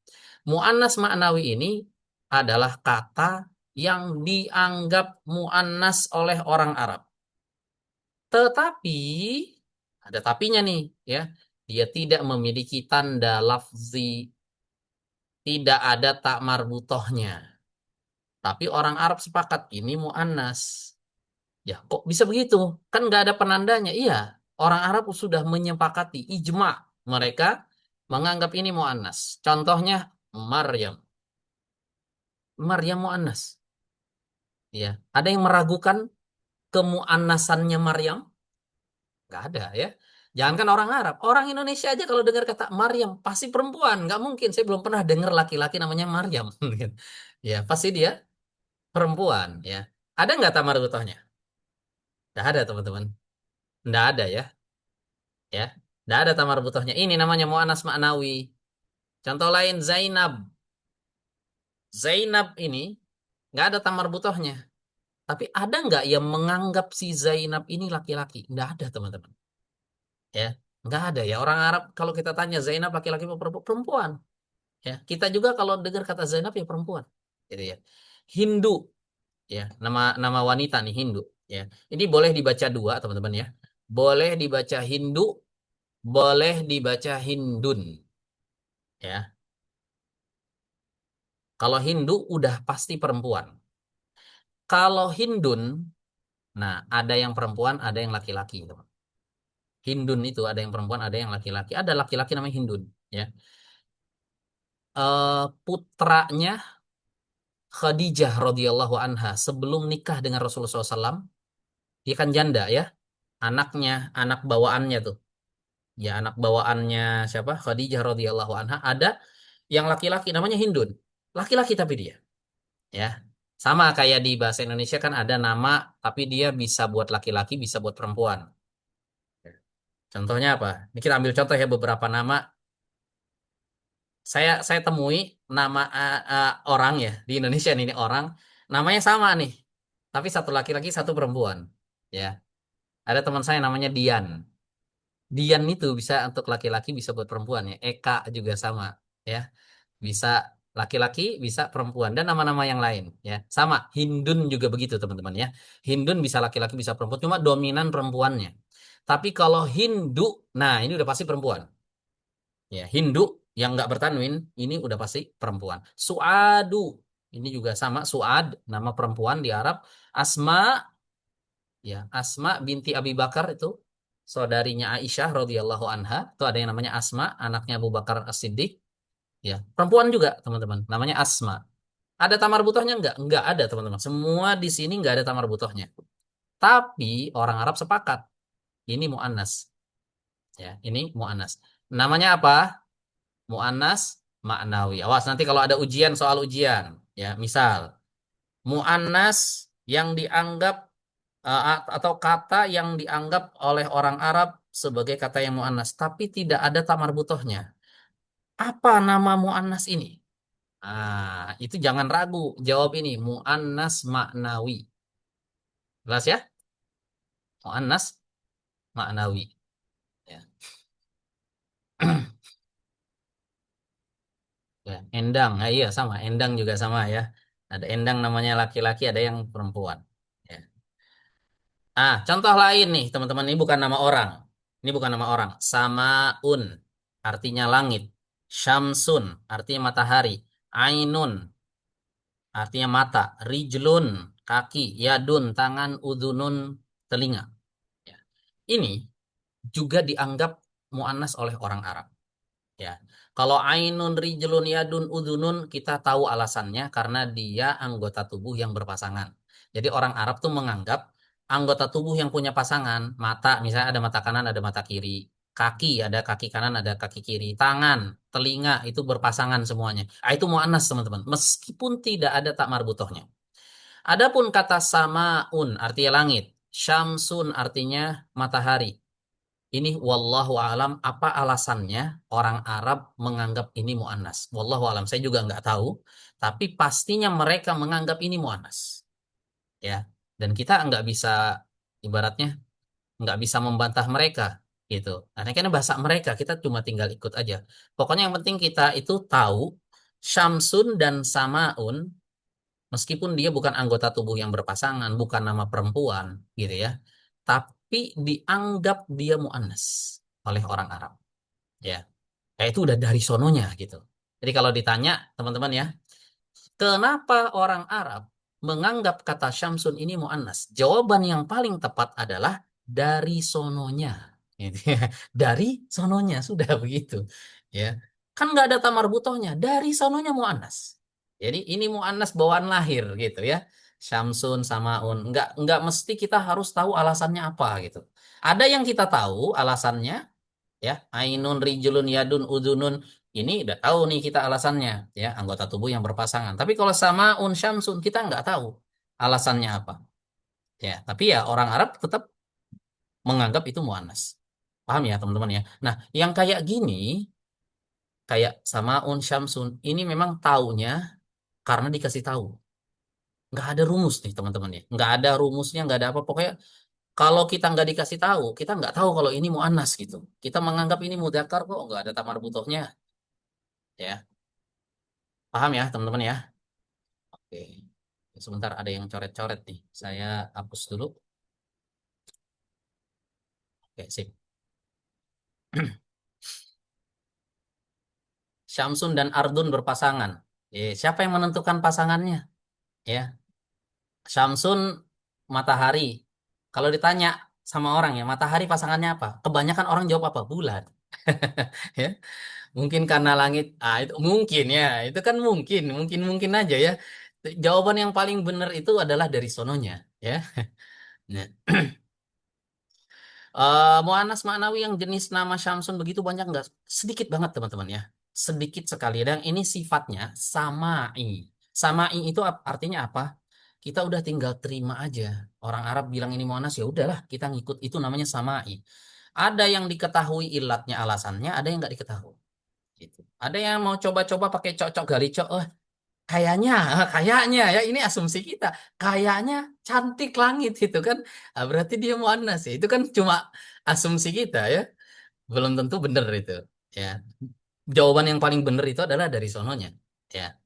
Mu'annas ma'nawi ini adalah kata yang dianggap mu'annas oleh orang Arab. Tetapi ada tapinya nih, ya. Dia tidak memiliki tanda lafzi, tidak ada tak marbutohnya. Tapi orang Arab sepakat ini muannas. Ya, kok bisa begitu? Kan nggak ada penandanya. Iya, orang Arab sudah menyepakati ijma. Mereka menganggap ini muannas. Contohnya Maryam. Maryam muannas. Ya, ada yang meragukan kemuannasannya Maryam? Nggak ada ya. Jangankan orang Arab, orang Indonesia aja kalau dengar kata Maryam pasti perempuan. Nggak mungkin. Saya belum pernah dengar laki-laki namanya Maryam. Ya, pasti dia perempuan. Ya, ada nggak tamar butohnya? Nggak ada teman-teman. Nggak ada ya. Ya, nggak ada tamar butohnya. Ini namanya muannas ma'nawi. Contoh lain Zainab. Zainab ini nggak ada tamar butohnya. Tapi ada nggak yang menganggap si Zainab ini laki-laki? Nggak ada teman-teman. Ya, nggak ada ya. Orang Arab kalau kita tanya Zainab laki-laki atau perempuan, ya kita juga kalau dengar kata Zainab ya perempuan, gitu ya. Hindu, ya nama nama wanita nih Hindu, ya. Ini boleh dibaca dua teman-teman ya. Boleh dibaca Hindu, boleh dibaca Hindun, ya. Kalau Hindu udah pasti perempuan. Kalau Hindun, nah ada yang perempuan, ada yang laki-laki, teman. Hindun itu ada yang perempuan, ada yang laki-laki. Ada laki-laki namanya Hindun, ya. Putranya Khadijah radhiyallahu anha sebelum nikah dengan Rasulullah SAW, dia kan janda ya, anaknya, anak bawaannya tuh, ya anak bawaannya siapa? Khadijah radhiyallahu anha ada yang laki-laki namanya Hindun, laki-laki tapi dia, ya sama kayak di bahasa Indonesia kan ada nama tapi dia bisa buat laki-laki, bisa buat perempuan. Contohnya apa? Ini kita ambil contoh ya beberapa nama. Saya temui nama orang ya di Indonesia ini orang namanya sama nih, tapi satu laki-laki satu perempuan. Ya, ada teman saya namanya Dian. Dian itu bisa untuk laki-laki bisa buat perempuan ya. Eka juga sama ya, bisa laki-laki bisa perempuan dan nama-nama yang lain ya. Sama Hindun juga begitu teman-teman ya. Hindun bisa laki-laki bisa perempuan, cuma dominan perempuannya. Tapi kalau Hindu, nah ini udah pasti perempuan. Ya, Hindu yang nggak bertanwin ini udah pasti perempuan. Suadu ini juga sama Suad nama perempuan di Arab. Asma ya Asma binti Abi Bakar itu saudarinya Aisyah radhiyallahu anha itu ada yang namanya Asma anaknya Abu Bakar As-Siddiq ya perempuan juga teman-teman namanya Asma. Ada tamar butohnya nggak? Nggak ada teman-teman. Semua di sini nggak ada tamar butohnya. Tapi orang Arab sepakat ini muannas ya ini muannas. Namanya apa? Mu'annas ma'nawi. Awas nanti kalau ada ujian soal ujian, ya misal mu'annas yang dianggap atau kata yang dianggap oleh orang Arab sebagai kata yang mu'annas, tapi tidak ada tamar butohnya. Apa nama mu'annas ini? Itu jangan ragu, jawab ini mu'annas ma'nawi. Jelas ya? Mu'annas ma'nawi. Ya. Ya, endang, iya sama, endang juga sama ya. Ada endang namanya laki-laki, ada yang perempuan. Ya. Contoh lain nih, teman-teman, ini bukan nama orang. Ini bukan nama orang. Samaun, artinya langit. Syamsun, artinya matahari. Ainun, artinya mata. Rijlun, kaki. Yadun, tangan. Udunun, telinga. Ya. Ini juga dianggap mu'annas oleh orang Arab. Ya, kalau ainun, rijlun, yadun, udunun kita tahu alasannya karena dia anggota tubuh yang berpasangan. Jadi orang Arab tuh menganggap anggota tubuh yang punya pasangan, mata misalnya ada mata kanan, ada mata kiri, kaki ada kaki kanan, ada kaki kiri, tangan, telinga itu berpasangan semuanya. Itu muannas teman-teman, meskipun tidak ada tak marbutohnya. Adapun kata samaun artinya langit, syamsun artinya matahari. Ini wallahu alam apa alasannya orang Arab menganggap ini mu'annas. Wallahu alam saya juga nggak tahu. Tapi pastinya mereka menganggap ini mu'annas. Ya. Dan kita nggak bisa ibaratnya nggak bisa membantah mereka gitu. Karena kan bahasa mereka kita cuma tinggal ikut aja. Pokoknya yang penting kita itu tahu Syamsun dan Samaun meskipun dia bukan anggota tubuh yang berpasangan, bukan nama perempuan gitu ya. Tapi tapi dianggap dia muannas oleh orang Arab. Ya, itu udah dari sononya gitu. Jadi kalau ditanya teman-teman ya, kenapa orang Arab menganggap kata Syamsun ini muannas? Jawaban yang paling tepat adalah dari sononya. Gitu ya. Dari sononya sudah begitu. Ya, kan nggak ada tamar butohnya. Dari sononya muannas. Jadi ini muannas bawaan lahir gitu ya. Syamsun, Samaun. Nggak mesti kita harus tahu alasannya apa gitu. Ada yang kita tahu alasannya ya, ainun, rijulun, yadun, udunun, ini udah tahu nih kita alasannya ya, anggota tubuh yang berpasangan. Tapi kalau sama syamsun kita nggak tahu alasannya apa ya, tapi ya orang Arab tetap menganggap itu muannas. Paham ya teman-teman ya. Nah yang kayak gini, kayak sama syamsun ini memang taunya karena dikasih tahu, nggak ada rumus nih teman-teman ya, nggak ada rumusnya, nggak ada apa, pokoknya kalau kita nggak dikasih tahu kita nggak tahu kalau ini muannas gitu, kita menganggap ini mudzakkar kok, nggak ada tamar butohnya ya. Paham ya, teman-teman ya? Oke. Sebentar ada yang coret-coret nih. Saya hapus dulu. Oke, sip. Syamsun dan Ardun berpasangan. Siapa yang menentukan pasangannya? Ya, Syamsun matahari. Kalau ditanya sama orang ya, matahari pasangannya apa? Kebanyakan orang jawab apa? Bulan. Ya, mungkin karena langit. Ah, itu mungkin ya. Itu kan mungkin aja ya. Jawaban yang paling benar itu adalah dari sononya, ya. Nah, Mu'annas ma'nawi yang jenis nama Syamsun begitu banyak nggak? Sedikit banget teman-teman ya. Sedikit sekali. Dan ini sifatnya sama'i. Sama'i itu artinya apa? Kita udah tinggal terima aja. Orang Arab bilang ini mu'annas, ya udahlah kita ngikut, itu namanya sama'i. Ada yang diketahui ilatnya, alasannya, ada yang nggak diketahui. Gitu. Ada yang mau coba-coba pakai cocok galico. Kayaknya, kayaknya ya, ini asumsi kita. Kayaknya cantik langit itu kan. Ah, berarti dia muannas ya. Itu kan cuma asumsi kita ya. Belum tentu benar itu. Ya. Jawaban yang paling benar itu adalah dari sononya. Ya,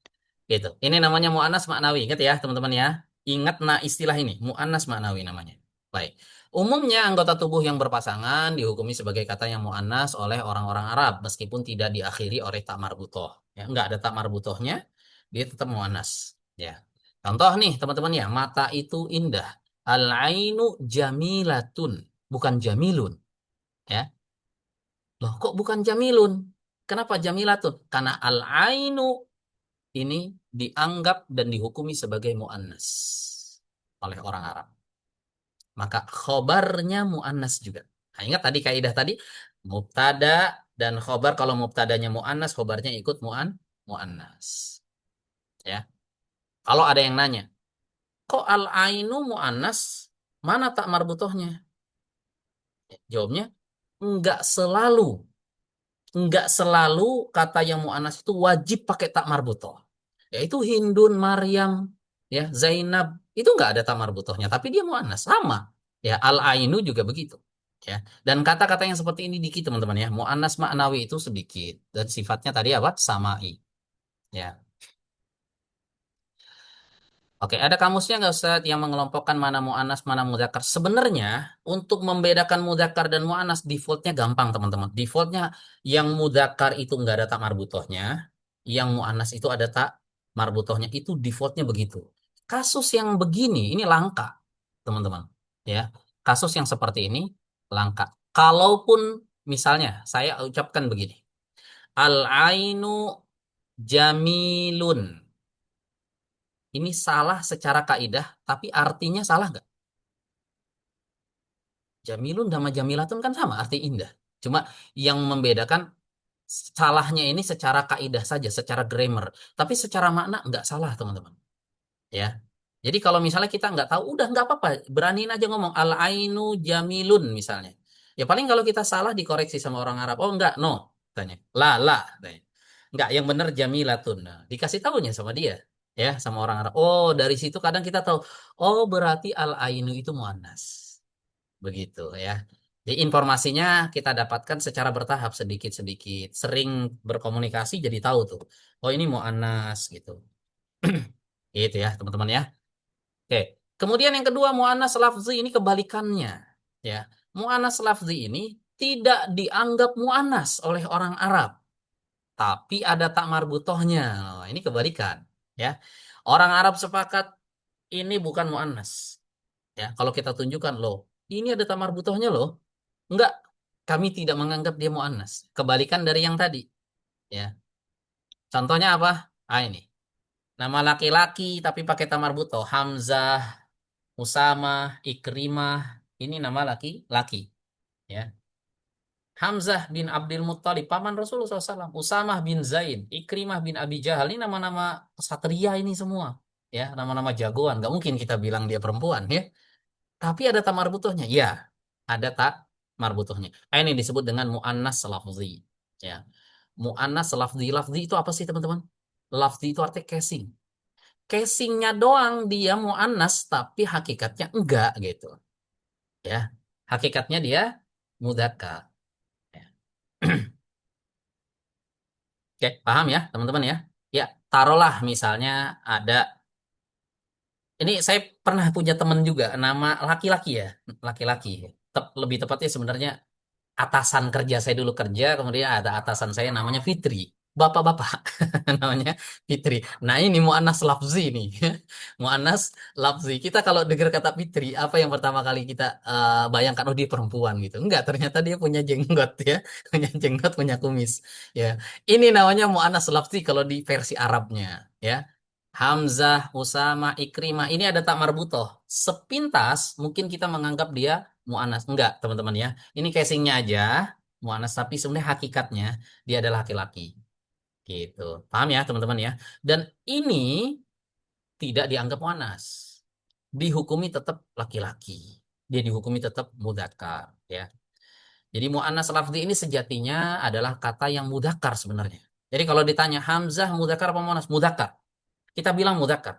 gitu. Ini namanya muannas maknawi. Ingat ya, teman-teman ya. Ingat nah istilah ini, muannas maknawi namanya. Baik. Umumnya anggota tubuh yang berpasangan dihukumi sebagai kata yang muannas oleh orang-orang Arab meskipun tidak diakhiri oleh tak marbutoh. Ya, enggak ada tak marbutohnya, dia tetap muannas. Ya. Contoh nih, teman-teman ya, mata itu indah. Al-ainu jamilatun, bukan jamilun. Ya. Loh, kok bukan jamilun? Kenapa jamilatun? Karena al-ainu ini dianggap dan dihukumi sebagai mu'annas oleh orang Arab. Maka khobarnya mu'annas juga. Nah, ingat tadi kaidah tadi, mubtada dan khobar, kalau mubtadanya mu'annas, khobarnya ikut mu'annas. Ya. Kalau ada yang nanya, kok al-ainu mu'annas, mana tak marbutohnya? Jawabnya, enggak selalu. Enggak selalu kata yang mu'annas itu wajib pakai tak marbutoh. Yaitu Hindun, Maryam, ya, Zainab, itu enggak ada tak marbutohnya, tapi dia mu'annas sama. Ya, al-ainu juga begitu. Ya. Dan kata-kata yang seperti ini dikit teman-teman ya. Mu'annas ma'nawi itu sedikit dan sifatnya tadi apa? Sama'i. Ya. Oke, ada kamusnya nggak Ustadz yang mengelompokkan mana mu'annas, mana mudzakkar? Sebenarnya untuk membedakan mudzakkar dan mu'annas defaultnya gampang teman-teman. Defaultnya yang mudzakkar itu nggak ada tak marbutohnya, yang mu'annas itu ada tak marbutohnya, itu defaultnya begitu. Kasus yang begini ini langka teman-teman. Ya, kasus yang seperti ini langka. Kalaupun misalnya saya ucapkan begini, al-ainu jamilun. Ini salah secara kaidah, tapi artinya salah nggak? Jamilun sama jamilatun kan sama, arti indah. Cuma yang membedakan salahnya ini secara kaidah saja, secara grammar. Tapi secara makna nggak salah, teman-teman. Ya. Jadi kalau misalnya kita nggak tahu, udah nggak apa-apa. Beraniin aja ngomong al-ainu jamilun misalnya. Ya paling kalau kita salah dikoreksi sama orang Arab. Oh enggak, no. Tanya. La. Tanya. Enggak, yang benar jamilatun. Nah, dikasih tahunya sama dia. Ya, sama orang Arab. Oh, dari situ kadang kita tahu. Oh, berarti al-ainu itu muannas. Begitu ya. Jadi informasinya kita dapatkan secara bertahap sedikit-sedikit. Sering berkomunikasi jadi tahu tuh. Oh, ini muannas gitu. Gitu ya, teman-teman ya. Oke. Kemudian yang kedua muannas lafzi ini kebalikannya. Ya. Mu'annas lafzi ini tidak dianggap mu'annas oleh orang Arab, tapi ada tak marbutohnya. Nah, ini kebalikan, ya. Orang Arab sepakat ini bukan mu'annas. Ya, kalau kita tunjukkan loh, ini ada tak marbutohnya loh. Enggak, kami tidak menganggap dia mu'annas. Kebalikan dari yang tadi, ya. Contohnya apa? Ah, ini. Nama laki-laki tapi pakai tak marbutoh. Hamzah, Usamah, Ikrimah. Ini nama laki-laki, ya. Hamzah bin Abdul Muttalib, paman Rasulullah SAW. Usamah bin Zain, Ikrimah bin Abi Jahal. Ini nama-nama kesatria ini semua. Ya, nama-nama jagoan. Nggak mungkin kita bilang dia perempuan, ya. Tapi ada tak marbutohnya. Ya, ada tak marbutohnya. Ini disebut dengan mu'annas lafzi. Ya. Mu'annas lafzi. Lafzi itu apa sih, teman-teman? Lafzi itu artinya casing. Casingnya doang dia mu'annas, tapi hakikatnya enggak gitu. Ya, hakikatnya dia mudzakkar. Ya. Oke, paham ya teman-teman ya? Ya, taruhlah misalnya ada, ini saya pernah punya teman juga, nama laki-laki ya, laki-laki. Lebih tepatnya sebenarnya atasan kerja saya dulu kerja, kemudian ada atasan saya namanya Fitri. Bapak-bapak namanya Fitri. Nah, ini mu'annas lafzi nih. Mu'annas lafzi. Kita kalau dengar kata Fitri, apa yang pertama kali kita bayangkan, oh dia perempuan gitu. Enggak, ternyata dia punya jenggot ya. Punya jenggot, punya kumis. Ya. Ini namanya mu'annas lafzi kalau di versi Arabnya, ya. Hamzah, Usama, Ikrimah, ini ada tak marbutoh. Sepintas mungkin kita menganggap dia mu'annas. Enggak, teman-teman ya. Ini casingnya aja mu'annas, tapi sebenarnya hakikatnya dia adalah laki-laki. Gitu. Paham ya, teman-teman ya? Dan ini tidak dianggap mu'annas. Dihukumi tetap laki-laki. Dia dihukumi tetap mudzakkar, ya. Jadi mu'annas lafzi ini sejatinya adalah kata yang mudzakkar sebenarnya. Jadi kalau ditanya Hamzah mudzakkar apa mu'annas? Mudzakkar. Kita bilang mudzakkar.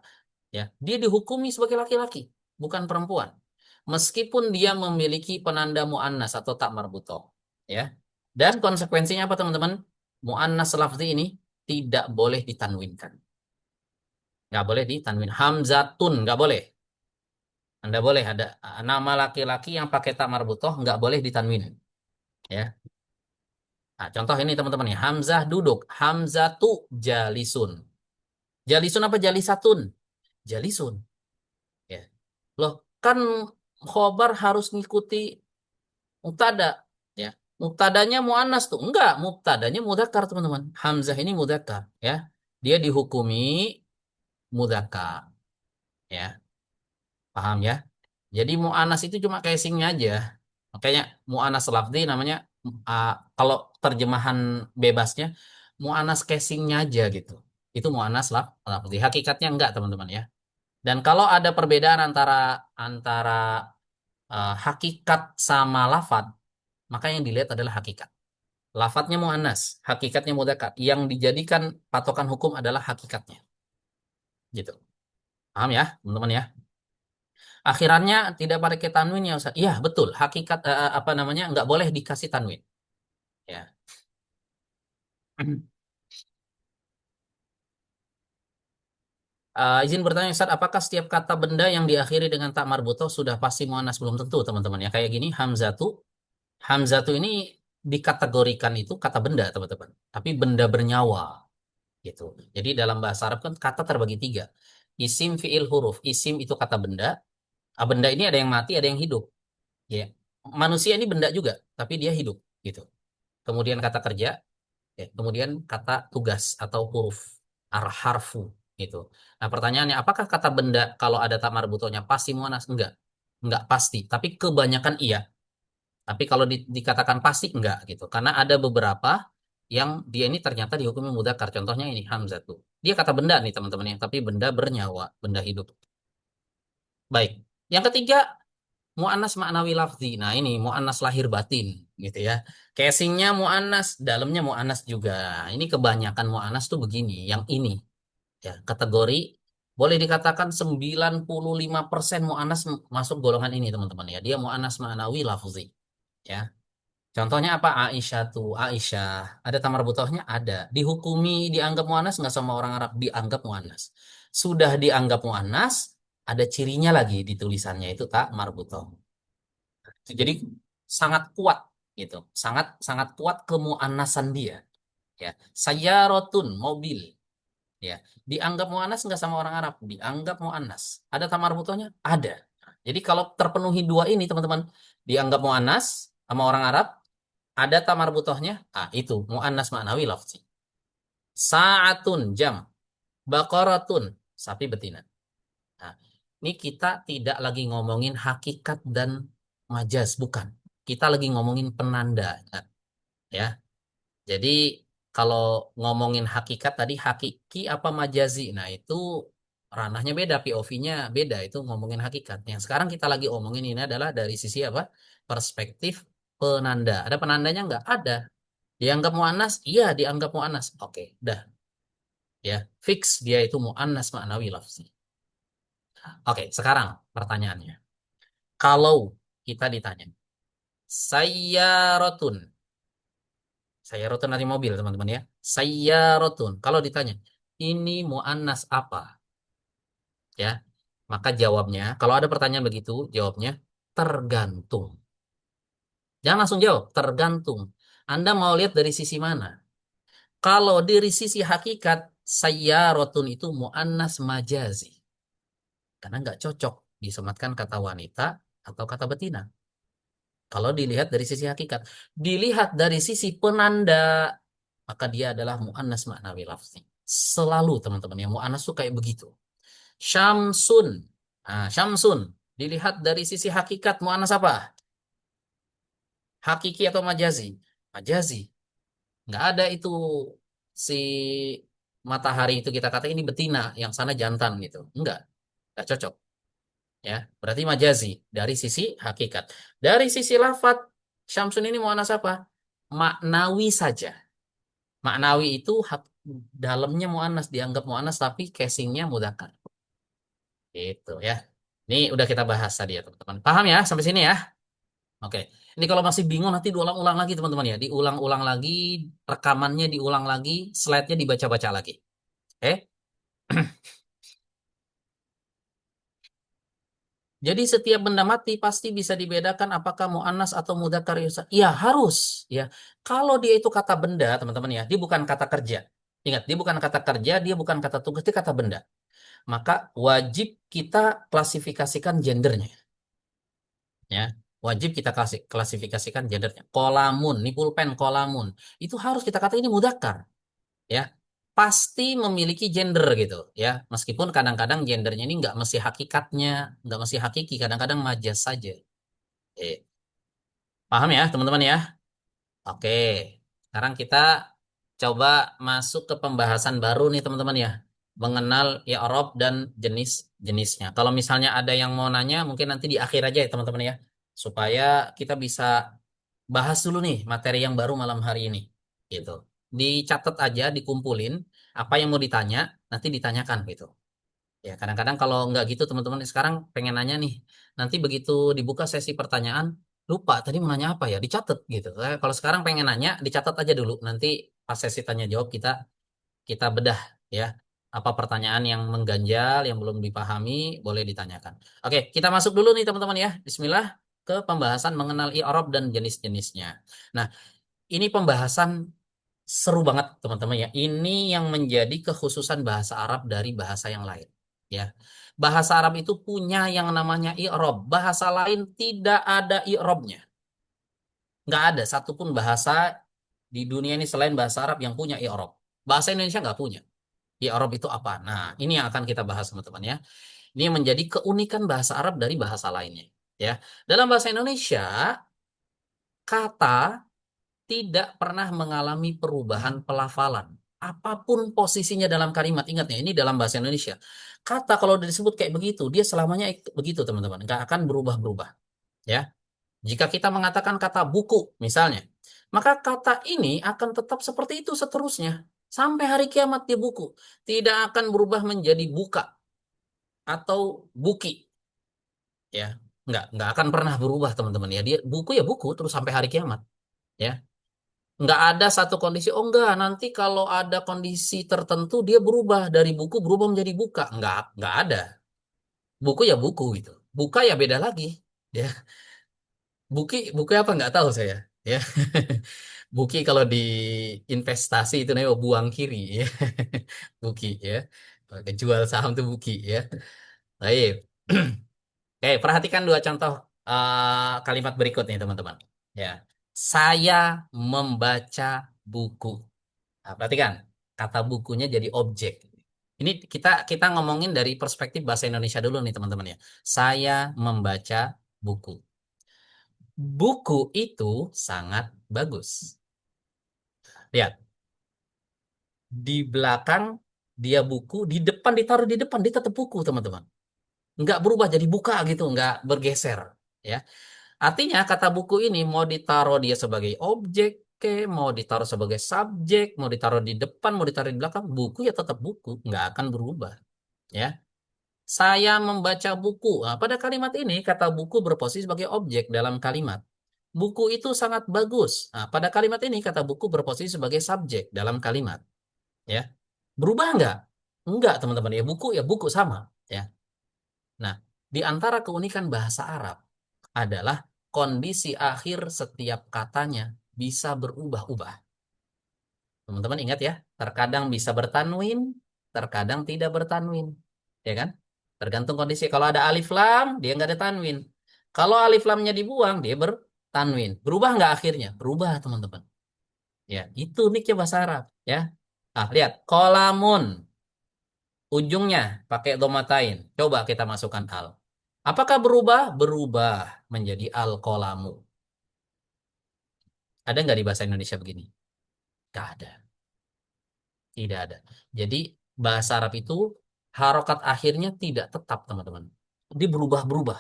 Ya, dia dihukumi sebagai laki-laki, bukan perempuan. Meskipun dia memiliki penanda mu'annas atau tak marbutoh, ya. Dan konsekuensinya apa, teman-teman? Mu'annas lafzi ini tidak boleh ditanwinkan. Nggak boleh ditanwin. Hamzatun nggak boleh. Anda boleh ada nama laki-laki yang pakai tak marbutoh nggak boleh ditanwin, ya. Nah, contoh ini teman-teman ya. Hamzah duduk. Hamzatu jalisun. Jalisun apa jalisatun? Jalisun. Ya. Loh, kan khobar harus ngikuti mubtada, ya. Mubtadanya muannas tuh. Enggak, mubtadanya mudzakkar, teman-teman. Hamzah ini mudzakkar, ya. Dia dihukumi mudzakkar, ya. Paham ya? Jadi muannas itu cuma casingnya aja. Makanya muannas lafzi namanya kalau terjemahan bebasnya muannas casingnya aja gitu. Itu muannas lafzi. Hakikatnya enggak, teman-teman ya. Dan kalau ada perbedaan antara antara hakikat sama lafat, maka yang dilihat adalah hakikat. Lafadznya mu'annas, hakikatnya mudzakkar. Yang dijadikan patokan hukum adalah hakikatnya. Gitu. Paham ya, teman-teman ya? Akhirannya tidak pakai tanwin ya Ustaz. Iya, betul. Hakikat apa namanya? Nggak boleh dikasih tanwin. Ya. Izin bertanya Ustaz, apakah setiap kata benda yang diakhiri dengan tak marbutoh sudah pasti mu'annas? Belum tentu, teman-teman ya. Kayak gini, hamzatu. Hamzatu ini dikategorikan itu kata benda, teman-teman. Tapi benda bernyawa. Gitu. Jadi dalam bahasa Arab kan kata terbagi tiga. Isim, fiil, huruf. Isim itu kata benda. Benda ini ada yang mati, ada yang hidup. Ya. Manusia ini benda juga, tapi dia hidup. Gitu. Kemudian kata kerja, ya. Kemudian kata tugas atau huruf. Harfu. Gitu. Nah pertanyaannya, apakah kata benda kalau ada tak marbutohnya pasti muannas? Enggak. Enggak pasti. Tapi kebanyakan iya. Tapi kalau dikatakan pasti enggak gitu. Karena ada beberapa yang dia ini ternyata dihukumi mudzakkar. Contohnya ini Hamzah tuh. Dia kata benda nih teman-teman ya, tapi benda bernyawa, benda hidup. Baik. Yang ketiga, mu'annas ma'nawi lafzi. Nah, ini mu'annas lahir batin gitu ya. Casingnya mu'annas, dalamnya mu'annas juga. Ini kebanyakan mu'annas tuh begini, yang ini ya, kategori boleh dikatakan 95% mu'annas masuk golongan ini teman-teman ya. Dia mu'annas ma'nawi lafzi ya. Contohnya apa? Aisyah tuh, Aisyah. Ada tamar butohnya? Ada. Dihukumi, dianggap mu'annas nggak sama orang Arab? Dianggap mu'annas. Sudah dianggap mu'annas, ada cirinya lagi di tulisannya itu tak marbutoh. Jadi sangat kuat gitu. Sangat sangat kuat kemuannasan dia. Ya. Sayyarotun, mobil. Ya. Dianggap muannas nggak sama orang Arab? Dianggap muannas. Ada tamar butohnya? Ada. Jadi kalau terpenuhi dua ini teman-teman, dianggap muannas sama orang Arab, ada tamar butohnya, itu muannas ma'nawi lafzi. Sa'atun, jam. Baqaratun, sapi betina. Nah, ini kita tidak lagi ngomongin hakikat dan majaz, bukan. Kita lagi ngomongin penanda, ya. Jadi kalau ngomongin hakikat tadi hakiki apa majazi, nah itu ranahnya beda, POV-nya beda, itu ngomongin hakikat. Yang sekarang kita lagi omongin ini adalah dari sisi apa? Perspektif penanda. Ada penandanya nggak? Ada. Dianggap muannas? Iya, dianggap muannas. Oke, dah. Ya, fix dia itu muannas ma'nawi lafzi. Oke, sekarang pertanyaannya. Kalau kita ditanya, sayyarotun. Sayyarotun nanti mobil, teman-teman ya. Sayyarotun. Kalau ditanya, ini mu'annas apa? Ya, maka jawabnya, kalau ada pertanyaan begitu, jawabnya tergantung. Jangan langsung jawab, tergantung. Anda mau lihat dari sisi mana? Kalau dari sisi hakikat, sayyarotun itu mu'annas majazi. Karena nggak cocok disematkan kata wanita atau kata betina. Kalau dilihat dari sisi hakikat, dilihat dari sisi penanda, maka dia adalah mu'annas ma'nawi lafzi. Selalu teman-teman yang mu'annas tuh kayak begitu. Syamsun. Nah, syamsun dilihat dari sisi hakikat mu'annas apa? Hakiki atau majazi? Majazi. Nggak ada itu si matahari itu kita kata ini betina, yang sana jantan gitu. Nggak cocok. Ya, berarti majazi dari sisi hakikat. Dari sisi lafat, syamsun ini mu'annas apa? Maknawi saja. Maknawi itu dalamnya mu'annas, dianggap mu'annas tapi casingnya mudzakkar. Itu ya. Ini udah kita bahas tadi ya teman-teman. Paham ya sampai sini ya? Oke. Ini kalau masih bingung nanti diulang-ulang lagi teman-teman ya. Diulang-ulang lagi, rekamannya diulang lagi, slide-nya dibaca-baca lagi. Oke? Jadi setiap benda mati pasti bisa dibedakan apakah mu'annas atau mudzakkar yusa. Iya, harus ya. Kalau dia itu kata benda, teman-teman ya, dia bukan kata kerja. Ingat, dia bukan kata kerja, dia bukan kata tugas, dia kata benda. Maka wajib kita klasifikasikan gendernya. Ya, wajib kita klasifikasikan gendernya. Kolamun, nih pulpen kolamun. Itu harus kita kata ini mudzakkar. Ya, pasti memiliki gender gitu ya, meskipun kadang-kadang gendernya ini nggak mesti hakikatnya, nggak mesti hakiki, kadang-kadang majas saja. eh, Paham ya teman-teman ya? Oke, sekarang kita coba masuk ke pembahasan baru nih teman-teman ya, mengenal i'rab dan jenis-jenisnya. Kalau misalnya ada yang mau nanya mungkin nanti di akhir aja ya teman-teman ya, supaya kita bisa bahas dulu nih materi yang baru malam hari ini gitu. Dicatat aja, dikumpulin apa yang mau ditanya, nanti ditanyakan gitu. Ya, kadang-kadang kalau nggak gitu teman-teman sekarang pengen nanya nih, nanti begitu dibuka sesi pertanyaan, lupa tadi mau nanya apa ya, dicatat gitu. Kalau sekarang pengen nanya, dicatat aja dulu. Nanti pas sesi tanya jawab kita kita bedah ya. Apa pertanyaan yang mengganjal, yang belum dipahami, boleh ditanyakan. Oke, kita masuk dulu nih teman-teman ya. Bismillah ke pembahasan mengenal i'rab dan jenis-jenisnya. Nah, ini pembahasan seru banget teman-teman ya. Ini yang menjadi kekhususan bahasa Arab dari bahasa yang lain. Ya, bahasa Arab itu punya yang namanya i'rab. Bahasa lain tidak ada i'rabnya. Nggak ada satupun bahasa di dunia ini selain bahasa Arab yang punya i'rab. Bahasa Indonesia nggak punya. I'rab itu apa? Nah, ini yang akan kita bahas teman-teman ya. Ini yang menjadi keunikan bahasa Arab dari bahasa lainnya. Ya, dalam bahasa Indonesia kata tidak pernah mengalami perubahan pelafalan. Apapun posisinya dalam kalimat, ingat ya, ini dalam bahasa Indonesia. Kata kalau disebut kayak begitu, dia selamanya begitu teman-teman, nggak akan berubah-berubah. Ya, jika kita mengatakan kata buku misalnya, maka kata ini akan tetap seperti itu seterusnya sampai hari kiamat dia buku, tidak akan berubah menjadi buka atau buki. Ya, nggak akan pernah berubah teman-teman ya. Dia buku ya buku terus sampai hari kiamat. Ya, nggak ada satu kondisi, oh enggak, nanti kalau ada kondisi tertentu dia berubah dari buku berubah menjadi buka. Nggak ada. Buku ya buku gitu. Buka ya beda lagi. Ya. Buki apa nggak tahu saya. Ya. Buki kalau di investasi itu namanya buang kiri ya. Buki ya. Oke, jual saham tuh buki ya. Baik. Oke, perhatikan dua contoh kalimat berikut nih teman-teman. Ya. Saya membaca buku. Nah, perhatikan, kata bukunya jadi objek. Ini kita kita ngomongin dari perspektif bahasa Indonesia dulu nih teman-teman ya. Saya membaca buku. Buku itu sangat bagus. Lihat, di belakang dia buku, di depan ditaruh di depan, dia tetap buku teman-teman. Nggak berubah jadi buka gitu, nggak bergeser. Ya, artinya kata buku ini mau ditaruh dia sebagai objek, mau ditaruh sebagai subjek, mau ditaruh di depan, mau ditaruh di belakang, buku ya tetap buku, nggak akan berubah. Ya, saya membaca buku. Nah, pada kalimat ini kata buku berposisi sebagai objek dalam kalimat. Buku itu sangat bagus. Nah, pada kalimat ini kata buku berposisi sebagai subjek dalam kalimat. Ya, berubah nggak? Enggak, teman-teman. Ya buku sama. Ya. Nah, di antara keunikan bahasa Arab adalah kondisi akhir setiap katanya bisa berubah-ubah. Teman-teman ingat ya, terkadang bisa bertanwin, terkadang tidak bertanwin. Ya kan? Tergantung kondisi. Kalau ada alif lam, dia nggak ada tanwin. Kalau alif lamnya dibuang, dia bertanwin. Berubah nggak akhirnya? Berubah, teman-teman. Ya, itu uniknya bahasa Arab. Ya. Ah, lihat, kolamun. Ujungnya pakai domatain. Coba kita masukkan al. Apakah berubah? Berubah menjadi al-kolamu. Ada nggak di bahasa Indonesia begini? Nggak ada. Tidak ada. Jadi bahasa Arab itu harokat akhirnya tidak tetap, teman-teman. Dia berubah-berubah.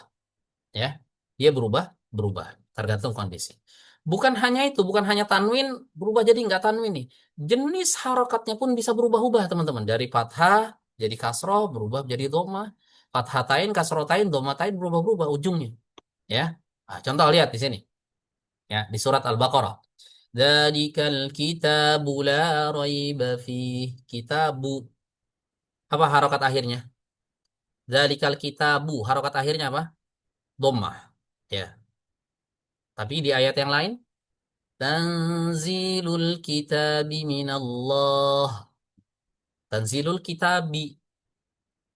Ya, dia berubah-berubah. Tergantung kondisi. Bukan hanya itu, bukan hanya tanwin berubah jadi nggak tanwin nih. Jenis harokatnya pun bisa berubah-ubah, teman-teman. Dari fathah jadi kasroh, berubah jadi dhamma. Fathatain, kasrotain, dhammatain berubah-berubah ujungnya. Ya, nah, contoh lihat di sini. Ya, di surat Al-Baqarah. Dzalikal kitabu la raiba fih. Kitabu. Apa harokat akhirnya? Dzalikal kitabu. Harokat akhirnya apa? Dhammah. Ya. Tapi di ayat yang lain, Tanzilul kitabi minallah. Tanzilul kitabi.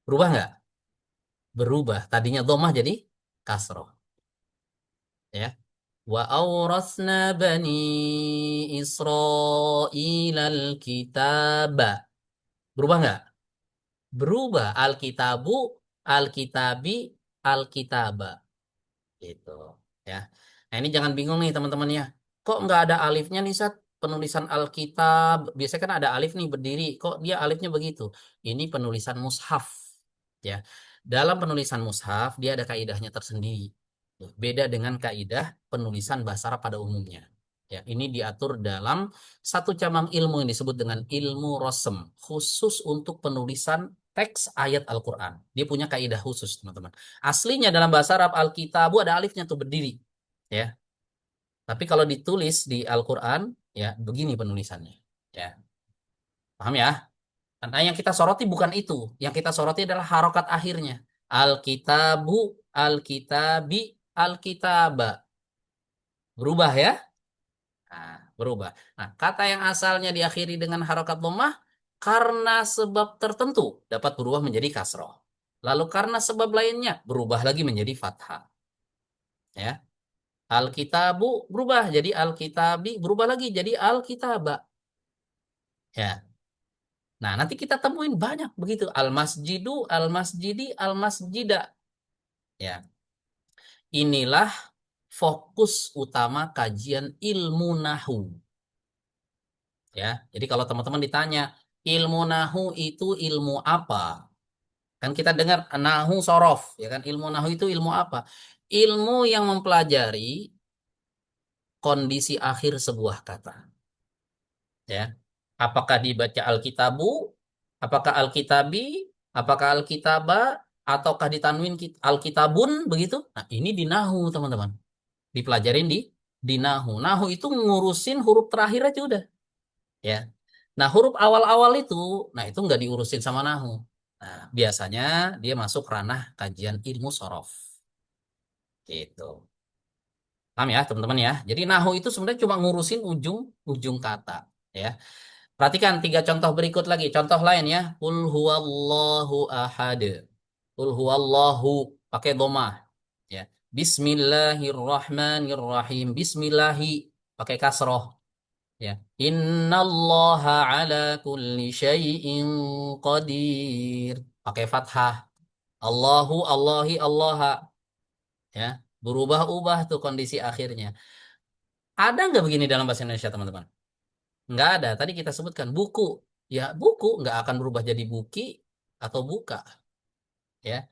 Berubah nggak? Berubah. Tadinya dhammah jadi kasroh. Ya. Wa awrasna bani Israil al-kitaba. Berubah nggak? Berubah. Al-kitabu, al-kitabi, al-kitaba. Gitu. Ya. Nah ini jangan bingung nih teman-teman ya. Kok nggak ada alifnya nih saat penulisan Alkitab? Biasanya kan ada alif nih berdiri. Kok dia alifnya begitu? Ini penulisan mushaf. Ya. Dalam penulisan mushaf dia ada kaidahnya tersendiri. Beda dengan kaidah penulisan bahasa Arab pada umumnya. Ya, ini diatur dalam satu cabang ilmu yang disebut dengan ilmu rosem, khusus untuk penulisan teks ayat Al-Quran. Dia punya kaidah khusus, teman-teman. Aslinya dalam bahasa Arab Alkitabu ada alifnya tuh berdiri, ya. Tapi kalau ditulis di Al-Quran, ya begini penulisannya, ya. Paham ya? Karena yang kita soroti bukan itu. Yang kita soroti adalah harokat akhirnya. Alkitabu, alkitabi, alkitaba. Berubah ya? Nah, berubah. Nah, kata yang asalnya diakhiri dengan harokat dhammah karena sebab tertentu dapat berubah menjadi kasroh. Lalu karena sebab lainnya berubah lagi menjadi fathah. Ya. Alkitabu berubah jadi alkitabi, berubah lagi jadi alkitaba. Ya. Nah, nanti kita temuin banyak begitu. Al-masjidu, al-masjidi, al-masjida. Ya. Inilah fokus utama kajian ilmu nahu. Ya, jadi kalau teman-teman ditanya ilmu nahu itu ilmu apa? Kan kita dengar nahu sorof, ya kan? Ilmu nahu itu ilmu apa? Ilmu yang mempelajari kondisi akhir sebuah kata. Ya, apakah dibaca alkitabu, apakah alkitabi, apakah alkitaba, ataukah ditanwin alkitabun begitu? Nah, ini di nahu teman-teman. Dipelajarin di nahu. Nahu itu ngurusin huruf terakhir aja udah. Ya. Nah, huruf awal-awal itu, nah itu nggak diurusin sama nahu. Nah, biasanya dia masuk ranah kajian ilmu sorof. Gitu. Paham ya teman-teman ya. Jadi nahu itu sebenarnya cuma ngurusin ujung kata ya. Perhatikan tiga contoh berikut lagi. Contoh lain ya. Qul huwallahu ahad. Qul huwallahu pakai domah ya. Bismillahirrahmanirrahim. Bismillahi pakai kasroh ya. Innallaha ala kulli syai'in qadir pakai fathah. Allahu Allahi Allaha ya. Berubah-ubah tuh kondisi akhirnya. Ada nggak begini dalam bahasa Indonesia teman-teman? Nggak ada. Tadi kita sebutkan buku. Ya buku nggak akan berubah jadi buki atau buka. Ya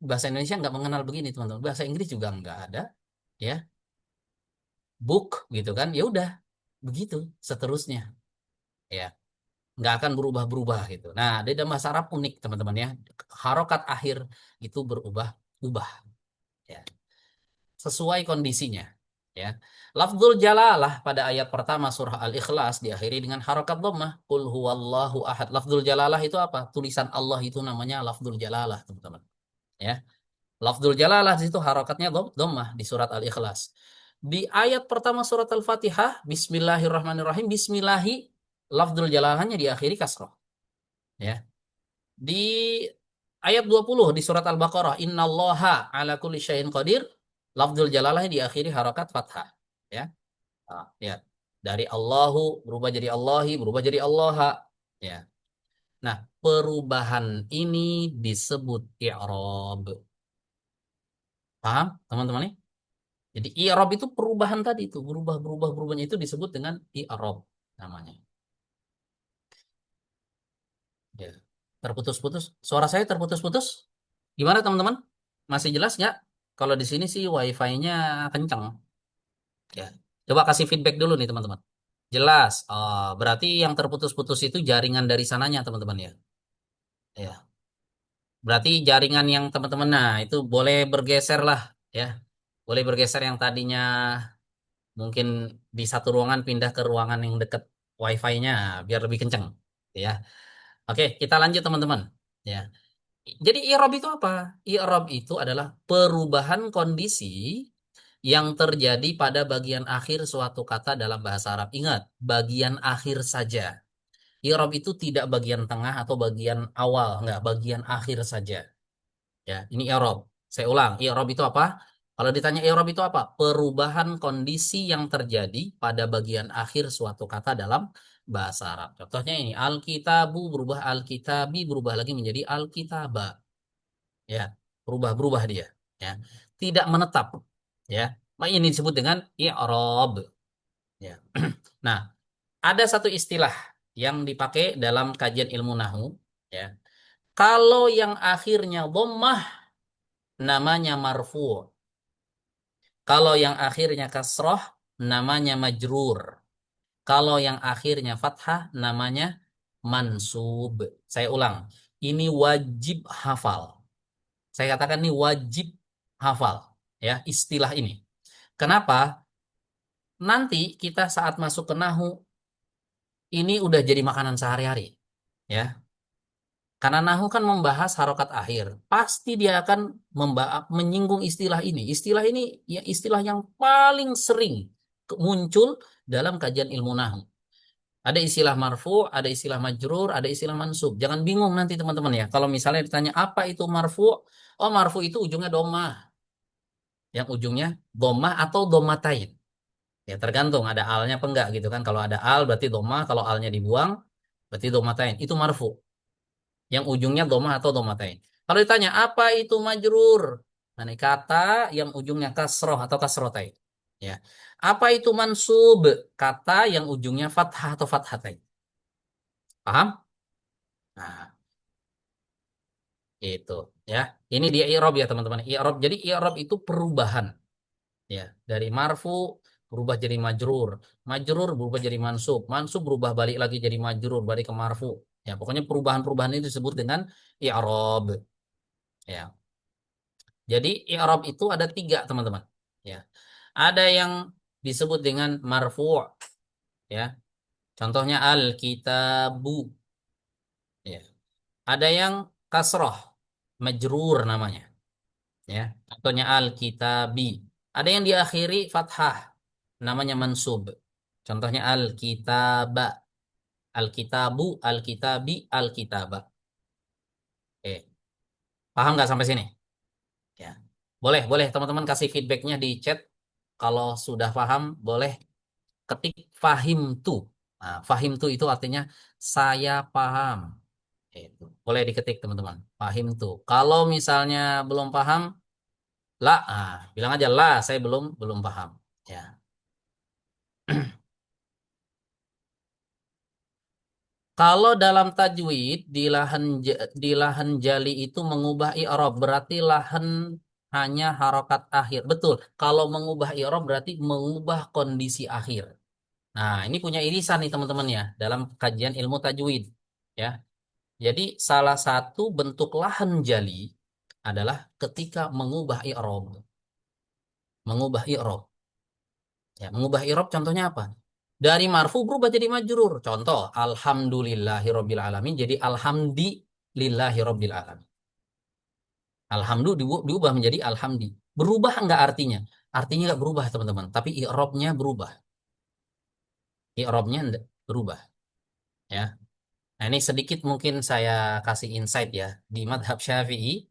bahasa Indonesia nggak mengenal begini teman-teman. Bahasa Inggris juga nggak ada. Ya book gitu kan. Ya udah begitu seterusnya. Ya nggak akan berubah-berubah gitu. Nah di dalam bahasa Arab unik teman-teman ya. Harokat akhir itu berubah-ubah. Ya sesuai kondisinya. Ya. Lafzul jalalah pada ayat pertama surah Al-Ikhlas diakhiri dengan harokat dhammah. Qul huwallahu ahad. Lafzul jalalah itu apa? Tulisan Allah itu namanya lafzul jalalah, teman-teman. Ya. Lafzul jalalah di situ harokatnya dhammah di surat Al-Ikhlas. Di ayat pertama surat Al-Fatihah, Bismillahirrahmanirrahim, Bismillahi, lafzul jalalahnya diakhiri kasroh. Ya. Di ayat 20 di surat Al-Baqarah, Innallaha ala kulli syai'in qadir, lafzul jalalahnya diakhiri harokat fathah. Ya. Ya. Dari Allahu berubah jadi Allahi, berubah jadi Allaha. Ya. Nah, perubahan ini disebut i'rab. Paham, teman-teman nih? Jadi i'rab itu perubahan tadi itu, berubahnya itu disebut dengan i'rab namanya. Ya. Terputus-putus. Suara saya terputus-putus? Gimana, teman-teman? Masih jelas nggak? Kalau di sini sih wifi-nya kencang. Ya. Coba kasih feedback dulu nih, teman-teman. Jelas. Oh, berarti yang terputus-putus itu jaringan dari sananya, teman-teman ya. Ya. Berarti jaringan yang teman-teman, nah itu boleh bergeser lah ya. Boleh bergeser yang tadinya mungkin di satu ruangan pindah ke ruangan yang dekat wifi-nya biar lebih kenceng ya. Oke, kita lanjut teman-teman. Ya. Jadi i'rab itu apa? I'rab itu adalah perubahan kondisi yang terjadi pada bagian akhir suatu kata dalam bahasa Arab. Ingat, bagian akhir saja. I'rab itu tidak bagian tengah atau bagian awal, enggak, bagian akhir saja. Ya, ini i'rab. Saya ulang, i'rab itu apa? Kalau ditanya i'rab itu apa? Perubahan kondisi yang terjadi pada bagian akhir suatu kata dalam bahasa Arab. Contohnya ini, al-kitabu berubah al-kitabi berubah lagi menjadi al-kitaba. Ya, berubah-berubah dia. Ya, tidak menetap. Ya, maka ini disebut dengan i'rab. Ya. Nah, ada satu istilah yang dipakai dalam kajian ilmu nahwu. Ya, kalau yang akhirnya dhammah namanya marfu'. Kalau yang akhirnya kasroh namanya majrur. Kalau yang akhirnya fathah namanya mansub. Saya ulang, ini wajib hafal. Saya katakan ini wajib hafal ya istilah ini. Kenapa? Nanti kita saat masuk ke nahu ini udah jadi makanan sehari-hari ya. Karena nahu kan membahas harokat akhir. Pasti dia akan menyinggung istilah ini. Istilah ini ya istilah yang paling sering muncul dalam kajian ilmu nahu. Ada istilah marfu, ada istilah majrur, ada istilah mansub. Jangan bingung nanti teman-teman ya. Kalau misalnya ditanya apa itu marfu, oh marfu itu ujungnya domah. Yang ujungnya domah atau domatain. Ya tergantung ada alnya apa enggak gitu kan. Kalau ada al berarti domah, kalau alnya dibuang berarti domatain. Itu marfu. Yang ujungnya domah atau domatain. Kalau ditanya apa itu majrur? Nah, ini kata yang ujungnya kasroh atau kasrotain. Ya. Apa itu mansub? Kata yang ujungnya fathah atau fathatain. Paham? Nah, itu ya. Ini dia i'rab ya teman-teman. I'rab. Jadi i'rab itu perubahan ya. Dari marfu berubah jadi majrur. Majrur berubah jadi mansub. Mansub berubah balik lagi jadi majrur, balik ke marfu. Ya, pokoknya perubahan-perubahan itu disebut dengan i'rab. Ya. Jadi i'rab itu ada tiga teman-teman. Ya. Ada yang disebut dengan marfu' ya. Contohnya al-kitabu. Ya. Ada yang kasroh, majrur namanya. Ya. Contohnya al-kitabi. Ada yang diakhiri fathah, namanya mansub. Contohnya al-kitaba, al-kitabu, al-kitabi, al-kitaba. Oke, paham nggak sampai sini? Ya, boleh teman-teman kasih feedbacknya di chat. Kalau sudah paham, boleh ketik fahim tu. Nah, fahim tu itu artinya saya paham. Itu boleh diketik teman-teman. Fahim tu. Kalau misalnya belum paham, bilang aja lah, saya belum paham. Ya. Kalau dalam tajwid di lahan jali itu mengubah i'rab berarti lahan hanya harokat akhir. Betul. Kalau mengubah i'rab berarti mengubah kondisi akhir. Nah, ini punya irisan nih teman-teman ya dalam kajian ilmu tajwid ya. Jadi salah satu bentuk lahan jali adalah ketika mengubah i'rab. Mengubah i'rab. Ya, mengubah i'rab contohnya apa? Dari marfu berubah jadi majrur. Contoh, alhamdulillahirabbil alamin jadi alhamdulillahirabbil alamin. Diubah menjadi alhamdi. Berubah enggak artinya? Artinya enggak berubah, teman-teman, tapi i'rabnya berubah. I'rabnya enggak berubah, ya. Nah, ini sedikit mungkin saya kasih insight ya. Di madhab Syafi'i,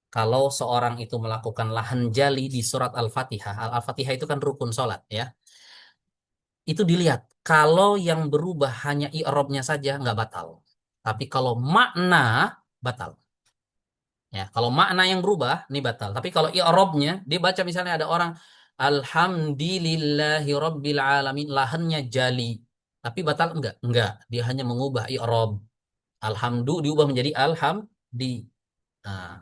kalau seorang itu melakukan lahan jali di surat Al-Fatihah, Al-Fatihah itu kan rukun sholat ya. Itu dilihat. Kalau yang berubah hanya i'rabnya saja nggak batal. Tapi kalau makna batal. Ya, kalau makna yang berubah ini batal. Tapi kalau i'rabnya dia baca misalnya ada orang alhamdulillahi rabbil alamin lahannya jali. Tapi batal enggak? Enggak. Dia hanya mengubah i'rab. Alhamdu diubah menjadi alhamdi. Nah,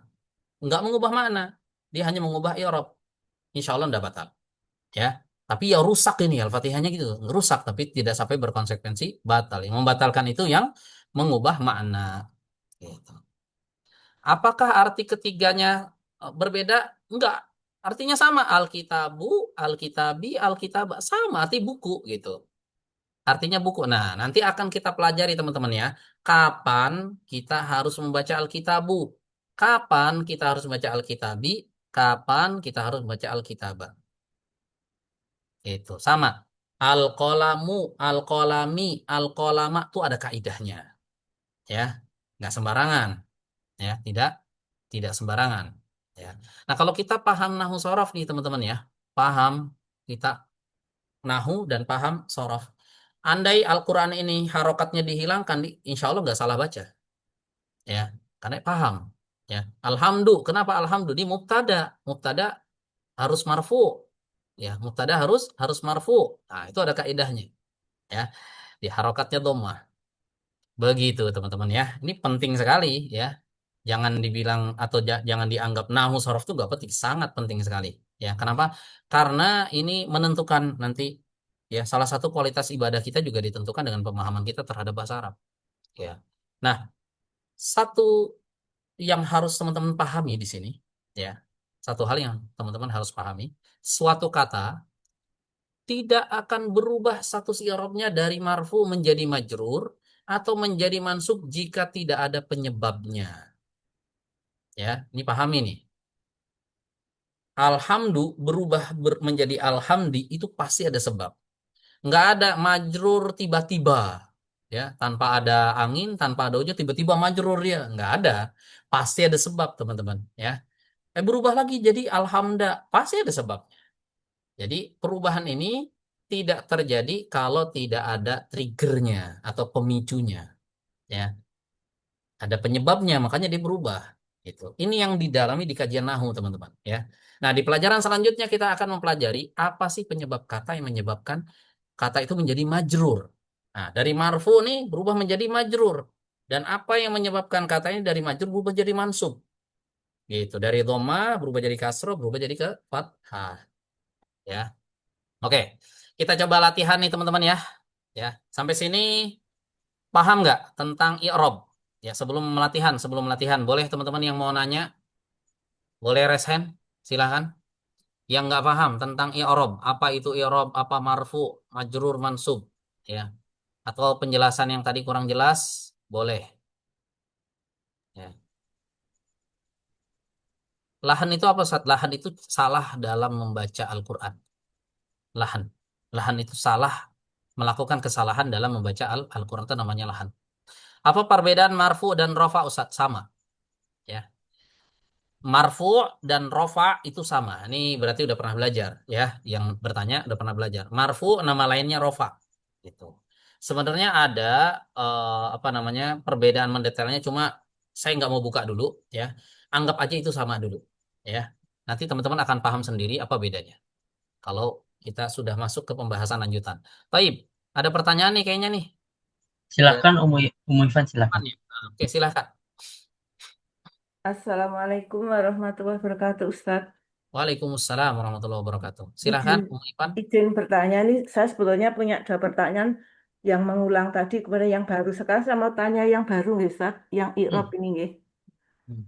enggak mengubah makna. Dia hanya mengubah i'rab. Insya Allah enggak batal. Ya, tapi ya rusak ini Al-Fatihahnya gitu, rusak tapi tidak sampai berkonsekuensi batal. Yang membatalkan itu yang mengubah makna. Gitu. Apakah arti ketiganya berbeda? Enggak. Artinya sama. Alkitabu, alkitabi, alkitabah sama arti buku gitu. Artinya buku. Nah, nanti akan kita pelajari teman-teman ya. Kapan kita harus membaca alkitabu? Kapan kita harus membaca alkitabi? Kapan kita harus membaca alkitabah? Itu sama. Al-qalamu, al-qalami, al-qalama itu ada kaidahnya, ya. Nggak sembarangan, ya. Tidak sembarangan, ya. Nah, kalau kita paham nahu sorof nih teman-teman ya, paham kita nahu dan paham sorof. Andai Al-Quran ini harokatnya dihilangkan, insya Allah nggak salah baca, ya. Karena paham, ya. Alhamdu, kenapa alhamdu? Ini mubtada, mubtada harus marfu, ya. Mubtada harus marfu. Nah, itu ada kaidahnya, ya. Di harokatnya dhammah. Begitu teman-teman ya. Ini penting sekali ya. Jangan dibilang atau jangan dianggap nahu sorof itu gak penting, sangat penting sekali. Ya, kenapa? Karena ini menentukan nanti ya salah satu kualitas ibadah kita juga ditentukan dengan pemahaman kita terhadap bahasa Arab. Ya. Nah, satu yang harus teman-teman pahami di sini ya. Satu hal yang teman-teman harus pahami, suatu kata tidak akan berubah status i'rabnya dari marfu menjadi majrur atau menjadi mansub jika tidak ada penyebabnya. Ya, ini pahami nih. Alhamdu berubah menjadi alhamdi itu pasti ada sebab. Nggak ada majrur tiba-tiba. Ya, tanpa ada angin, tanpa ada hujan, tiba-tiba majrur ya. Nggak ada. Pasti ada sebab, teman-teman. Ya, berubah lagi jadi alhamda. Pasti ada sebab. Jadi perubahan ini tidak terjadi kalau tidak ada triggernya atau pemicunya, ya. Ada penyebabnya, makanya dia berubah. Itu. Ini yang didalami di kajian nahu, teman-teman, ya. Nah, di pelajaran selanjutnya kita akan mempelajari apa sih penyebab kata yang menyebabkan kata itu menjadi majrur. Nah, dari marfu nih berubah menjadi majrur. Dan apa yang menyebabkan kata ini dari majrur berubah jadi mansub. Gitu. Dari dhamma berubah jadi kasroh, berubah jadi ke fathah, ya. Oke, kita coba latihan nih teman-teman ya. Ya, sampai sini paham nggak tentang i'rob? Ya, sebelum latihan, boleh teman-teman yang mau nanya, boleh raise hand, silahkan. Yang nggak paham tentang i'rob, apa itu i'rob, apa marfu, majrur, mansub, ya. Atau penjelasan yang tadi kurang jelas, boleh. Ya. Lahan itu apa, Ustaz? Lahan itu salah dalam membaca Al-Quran. Lahan. Lahan itu salah, melakukan kesalahan dalam membaca Al-Quran itu namanya lahan. Apa perbedaan marfu dan rofa, Ustaz? Sama. Ya. Marfu dan rofa itu sama. Ini berarti udah pernah belajar. Ya. Yang bertanya udah pernah belajar. Marfu nama lainnya rofa. Gitu. Sebenarnya ada apa namanya perbedaan mendetailnya, cuma saya nggak mau buka dulu. Ya. Anggap aja itu sama dulu. Ya. Nanti teman-teman akan paham sendiri apa bedanya kalau kita sudah masuk ke pembahasan lanjutan. Baik, ada pertanyaan nih kayaknya nih. Ke Silahkan Umu Ivan, silahkan. depan ya. Oke, silahkan. Assalamualaikum warahmatullahi wabarakatuh, Ustadz. Waalaikumsalam warahmatullahi wabarakatuh. Silahkan, Izin, Ipan. izin bertanya nih, saya sebetulnya punya dua pertanyaan yang mengulang tadi kepada yang baru. Sekarang saya mau tanya yang baru, nih, Ustadz, yang i'rab Hmm. ini, nggih. Hmm.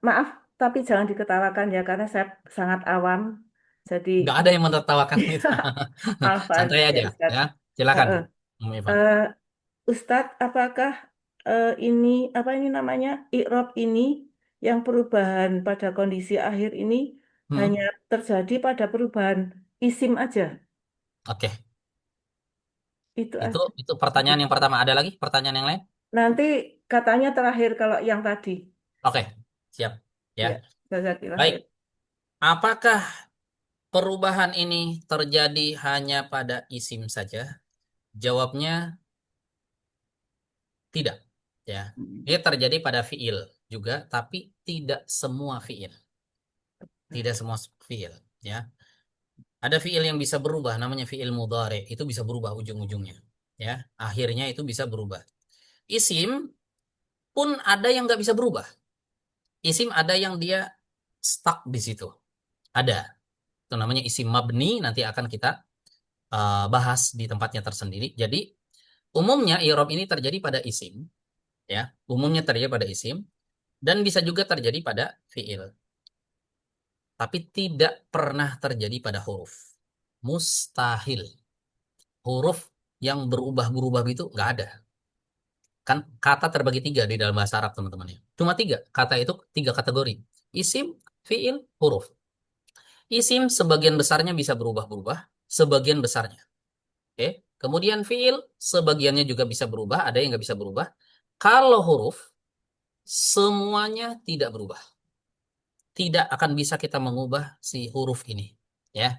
Maaf, tapi jangan diketawakan ya, karena saya sangat awam. Jadi, Nggak ada yang menertawakan itu. Alfan, Santai ya aja, Ustadz. ya. Silakan, Heeh. Ipan. Ustadz, apakah ini apa ini namanya i'rab ini yang perubahan pada kondisi akhir ini Hmm. hanya terjadi pada perubahan isim aja? Oke, Itu itu aja. itu pertanyaan yang pertama. Ada lagi pertanyaan yang lain? Nanti katanya terakhir kalau yang tadi. Oke, siap. Ya, Ya, jazakillah baik. khair. Apakah perubahan ini terjadi hanya pada isim saja? Jawabnya tidak. Ya, dia terjadi pada fiil juga, tapi tidak semua fiil. Tidak semua fiil. Ya, ada fiil yang bisa berubah, namanya fiil mudhari. Itu bisa berubah ujung-ujungnya. Ya, akhirnya itu bisa berubah. Isim pun ada yang nggak bisa berubah. Isim ada yang dia stuck di situ. Ada. Itu namanya isim mabni. Nanti akan kita bahas di tempatnya tersendiri. Jadi umumnya i'rab ini terjadi pada isim. Ya, umumnya terjadi pada isim dan bisa juga terjadi pada fiil. Tapi tidak pernah terjadi pada huruf. Mustahil. Huruf yang berubah-berubah itu nggak ada. Kan kata terbagi tiga di dalam bahasa Arab, teman-teman ya. Cuma tiga. Kata itu tiga kategori. Isim, fiil, huruf. Isim sebagian besarnya bisa berubah-berubah. Sebagian besarnya. Oke. Kemudian fiil, sebagiannya juga bisa berubah. Ada yang nggak bisa berubah. Kalau huruf, semuanya tidak berubah. Tidak akan bisa kita mengubah si huruf ini. Ya,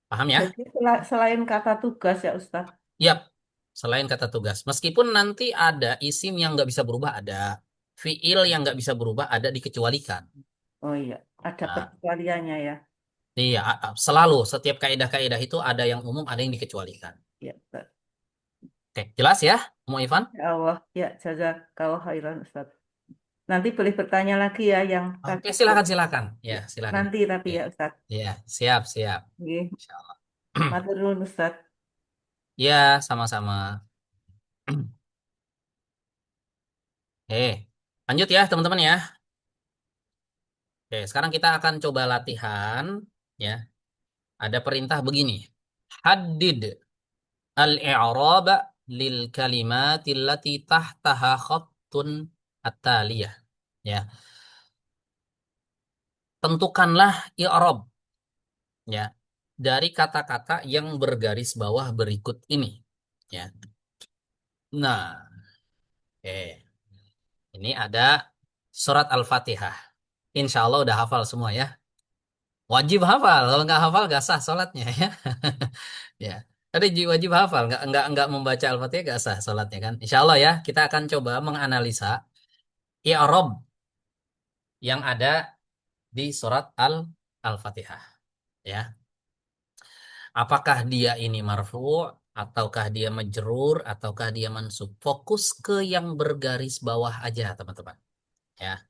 paham ya? Jadi selain kata tugas ya Ustadz. Yap, selain kata tugas. Meskipun nanti ada isim yang nggak bisa berubah, ada. Fiil yang nggak bisa berubah, ada dikecualikan. Oh iya, ada Nah, pengecualiannya ya. iya, selalu setiap kaidah-kaidah itu ada yang umum, ada yang dikecualikan. Ya, Ustadz. Oke, jelas ya, Mu Ivan? Ya Allah, ya jazakallah khairan Ustadz. Nanti boleh bertanya lagi ya yang Oke, tadi. silakan, silakan. Ya, Ya, silakan. nanti tapi Ya, ya Ustadz. ya, siap, siap. Nggih, Insya Allah. matur nuwun Ustadz. Ya, sama-sama. Lanjut ya, teman-teman ya. Oke, sekarang kita akan coba latihan. Ya, ada perintah begini. Haddid al-i'rab lil kalimatil lati tahtaha khattun at-taliyah. Ya, tentukanlah i'rab ya dari kata-kata yang bergaris bawah berikut ini. Ya. Nah, ini ada surat Al-Fatihah. Insya Allah udah hafal semua ya. Wajib hafal. Kalau nggak hafal nggak sah sholatnya ya. Ya. Tadi wajib hafal. Nggak membaca Al-Fatihah nggak sah sholatnya kan. Insya Allah ya. Kita akan coba menganalisa i'rab yang ada di surat Al-Fatihah. Ya. Apakah dia ini marfu, ataukah dia majrur, ataukah dia mansub. Fokus ke yang bergaris bawah aja, teman-teman. Ya.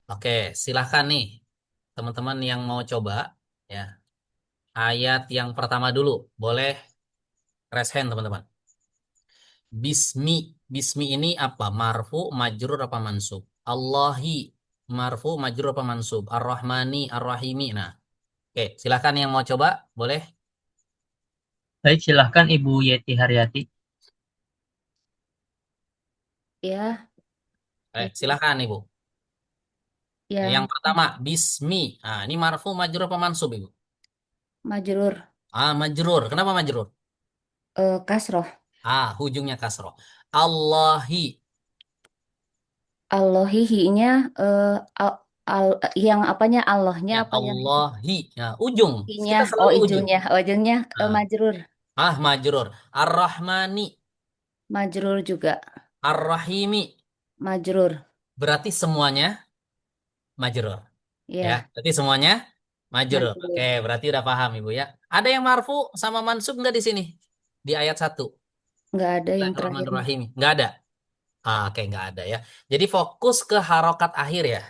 Oke, silahkan nih, teman-teman yang mau coba. Ya. Ayat yang pertama dulu. Boleh raise hand, teman-teman. Bismi. Bismi ini apa? Marfu, majrur, apa mansub? Allahi. Marfu, majrur, apa mansub? Ar-Rahmani, Ar-Rahimi. Nah, oke, silahkan yang mau coba. Boleh? Baik, silahkan Ibu Yeti Haryati. Ya, Silahkan, Ibu. Yang Ya, pertama, bismi. Nah, ini marfu, majrur apa mansub, Ibu? majrur. Majrur. Kenapa majrur? Kasroh. Ujungnya kasroh. Allahi. Allahihi-nya al, yang apanya Allahnya Ya, apa yang Allahi. Nah, ujung. i-nya? Kita Oh, selalu ujung. ujungnya Nah, majrur. majrur. Ar-Rahmani. Majrur juga. Ar-Rahimi. Majrur. Berarti semuanya majrur. Ya, Ya, berarti semuanya majrur. Oke, majrur. berarti udah paham Ibu ya. Ada yang marfu sama mansub nggak di sini? Di ayat 1. Nggak ada yang terakhirnya. Bismillahirrahmanirrahim. Nggak ada. Oke, nggak ada ya. Jadi fokus ke harokat akhir ya.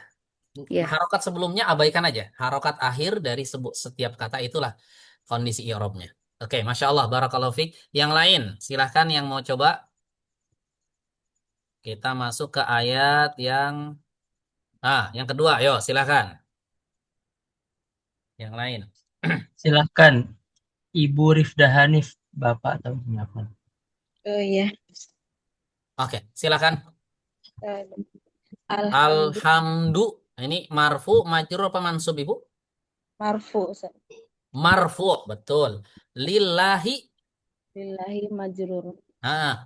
Ya, Harokat sebelumnya abaikan aja. Harokat akhir dari setiap kata itulah kondisi i'rabnya. Oke, Masya Allah, Barakallahu Fik. Yang lain, silahkan yang mau coba. Kita masuk ke ayat yang kedua. Yo, silahkan. Yang lain. Silahkan Ibu Rifdah Hanif, Bapak atau siapa? Ya, Oke, silahkan. alhamdulillah Alhamdu. Ini marfu, majrur apa mansub, Ibu? marfu, Ustaz. Marfu, betul. Lillahi. Lillahi majrur.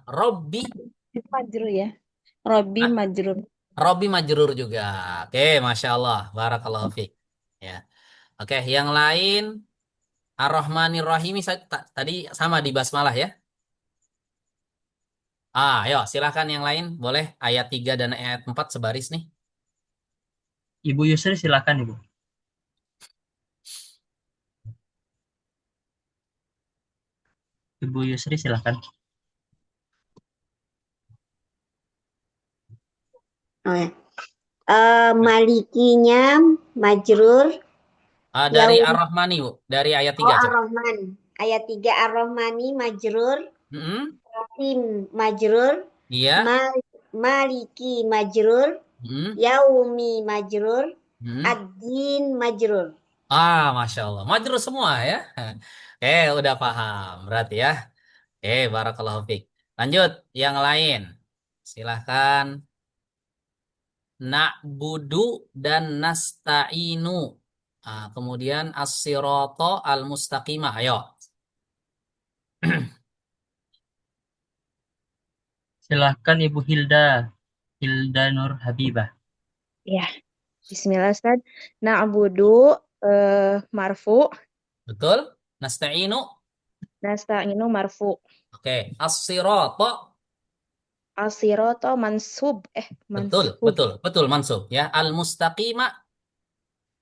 Robbi. Majrur ya. Robbi majrur. Robbi majrur juga. Oke, Masya Allah. Barakallahu fiik. Ya. Oke, yang lain. Ar-Rahmanir Rahimi tadi sama di basmalah ya. Ayo, silahkan yang lain. Boleh ayat 3 dan ayat 4 sebaris nih. Ibu Yusri silakan Ibu. Ibu Yusri silakan. Malikinya majrur. Dari Ar-Rahmani, Bu. Dari ayat 3 coba. Ar-Rahman. Ayat 3 Ar-Rahmani majrur. Rahim majrur. Iya. Maliki majrur. Yaumi majrur. Ad-din majrur. Masya Allah. Majrur semua ya. Udah paham berarti ya. Barakallahu fiik. Lanjut, yang lain. Silahkan. Na'budu dan nasta'inu. Kemudian as-sirata al-mustaqimah. Ayo. Silahkan Ibu Hilda Nur Habibah. Ya. Bismillah, Ustaz. Na'budu marfu. Betul. Nasta'inu. Nasta'inu marfu. Oke. As-sirata. As-sirata mansub. Betul mansub ya. Al-mustaqimah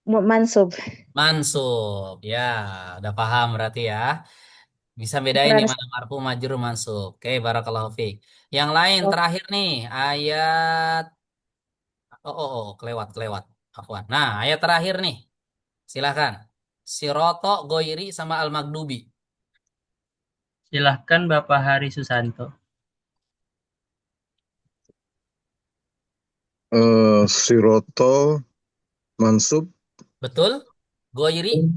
Mansub. mansub. Ya, udah paham berarti ya. Bisa bedain di mana marfu, majrur, mansub. Oke, barakallahu fiik. Yang lain terakhir nih, ayat kelewat. Afwan. Nah, ayat terakhir nih. Silakan. Siroto, Goiri sama Al-Magdubi. Silahkan Bapak Hari Susanto. Siroto mansub. Betul. Goiri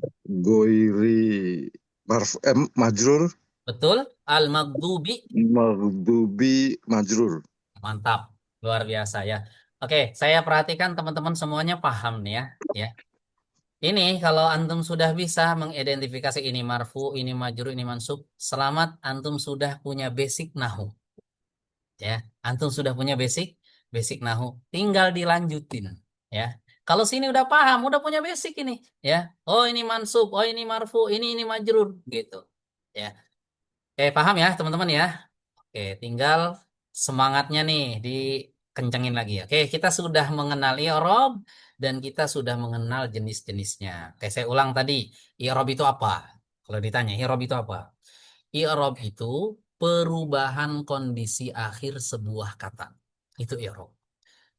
majrur. betul. Al-Magdubi majrur. Mantap, luar biasa ya. Oke, saya perhatikan teman-teman semuanya paham nih ya. Ini kalau antum sudah bisa mengidentifikasi ini marfu, ini majrur, ini mansub, selamat antum sudah punya basic nahu. Ya, antum sudah punya basic nahu, tinggal dilanjutin ya. Kalau sini udah paham, udah punya basic ini ya. Oh, ini mansub, oh ini marfu, ini majrur gitu. Ya. Paham ya, teman-teman ya. Oke, tinggal semangatnya nih dikencengin lagi. Oke, kita sudah mengenal i'rab dan kita sudah mengenal jenis-jenisnya. Oke, saya ulang tadi. I'rab itu apa? Kalau ditanya, i'rab itu apa? I'rab itu perubahan kondisi akhir sebuah kata. Itu i'rab.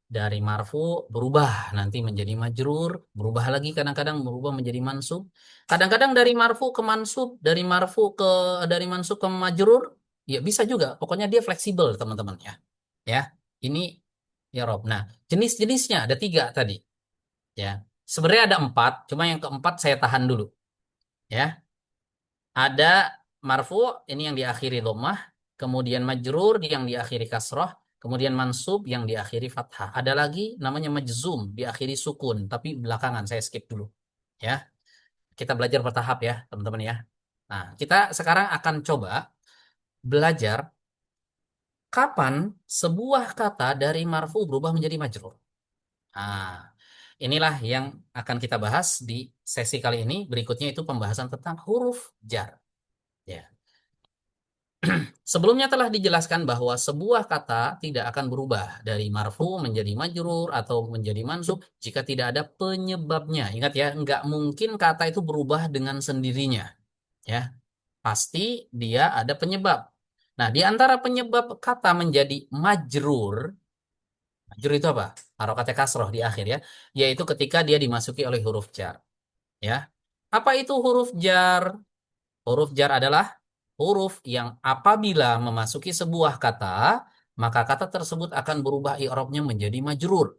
Dari marfu berubah nanti menjadi majrur, berubah lagi kadang-kadang berubah menjadi mansub. Kadang-kadang dari marfu ke mansub, dari mansub ke majrur, ya bisa juga. Pokoknya dia fleksibel teman-teman ya. Ya, ini ya Rob. Nah, jenis-jenisnya ada 3 tadi. Ya, sebenarnya ada 4, cuma yang keempat saya tahan dulu. Ya, ada marfu ini yang diakhiri dhammah, kemudian majrur yang diakhiri kasroh, kemudian mansub yang diakhiri fathah. Ada lagi namanya majzum, diakhiri sukun, tapi belakangan saya skip dulu. Ya, kita belajar bertahap ya, teman-teman ya. Nah, kita sekarang akan coba belajar kapan sebuah kata dari marfu berubah menjadi majrur. Nah, inilah yang akan kita bahas di sesi kali ini. Berikutnya itu pembahasan tentang huruf jar. Ya. Sebelumnya telah dijelaskan bahwa sebuah kata tidak akan berubah dari marfu menjadi majrur atau menjadi mansub jika tidak ada penyebabnya. Ingat ya, nggak mungkin kata itu berubah dengan sendirinya. Ya, pasti dia ada penyebab. Nah, di antara penyebab kata menjadi majrur itu apa? Harokatnya kasroh di akhir ya, yaitu ketika dia dimasuki oleh huruf jar. Ya, apa itu huruf jar? Huruf jar adalah huruf yang apabila memasuki sebuah kata, maka kata tersebut akan berubah i'rabnya menjadi majrur.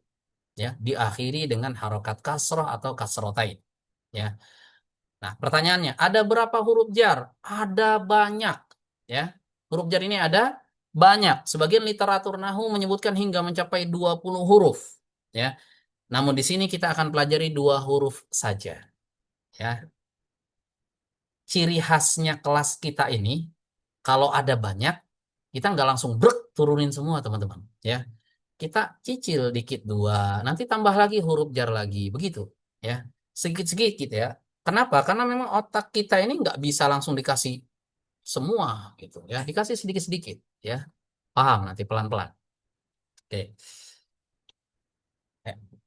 Ya, diakhiri dengan harokat kasroh atau kasrotain. Ya. Nah, pertanyaannya, ada berapa huruf jar? Ada banyak. Ya, huruf jar ini ada banyak. Sebagian literatur nahwu menyebutkan hingga mencapai 20 huruf. Ya, namun di sini kita akan pelajari 2 huruf saja. Ya, ciri khasnya kelas kita ini, kalau ada banyak, kita nggak langsung brek turunin semua teman-teman. Ya, kita cicil dikit 2, nanti tambah lagi huruf jar lagi, begitu. Ya, sedikit-sedikit ya. Kenapa? Karena memang otak kita ini nggak bisa langsung dikasih semua gitu ya, dikasih sedikit-sedikit ya. Paham nanti pelan-pelan. Oke.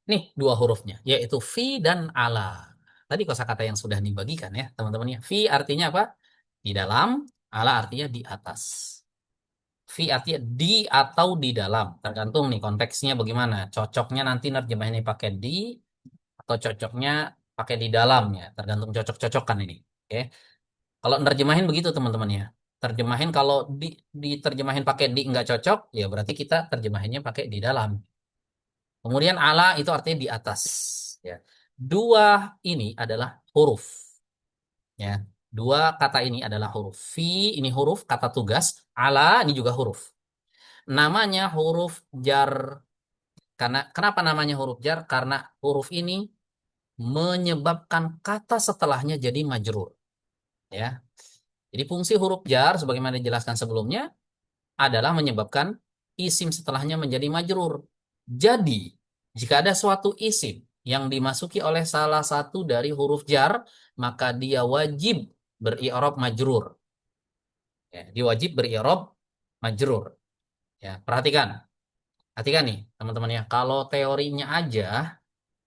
Nih 2 hurufnya, yaitu fi dan ala. Tadi kosakata yang sudah dibagikan ya teman-teman ya. Fi artinya apa? Di dalam, ala artinya di atas. Fi artinya di atau di dalam. Tergantung nih konteksnya bagaimana. Cocoknya nanti nerjemahinnya pakai di atau cocoknya pakai di dalam ya. Tergantung cocok-cocokan ini. Oke. Kalau nerjemahin begitu teman-teman ya. Terjemahin kalau diterjemahin pakai di nggak cocok, ya berarti kita terjemahinnya pakai di dalam. Kemudian ala itu artinya di atas. Ya. 2 ini adalah huruf. Ya. 2 kata ini adalah huruf. Fi ini huruf kata tugas. Ala ini juga huruf. Namanya huruf jar. Karena kenapa namanya huruf jar? Karena huruf ini menyebabkan kata setelahnya jadi majrur. Ya. Jadi fungsi huruf jar sebagaimana dijelaskan sebelumnya adalah menyebabkan isim setelahnya menjadi majrur. Jadi, jika ada suatu isim yang dimasuki oleh salah satu dari huruf jar, maka dia wajib beri'rab majrur. Ya, dia wajib beri'rab majrur. Ya, perhatikan. Perhatikan nih, teman-teman ya. Kalau teorinya aja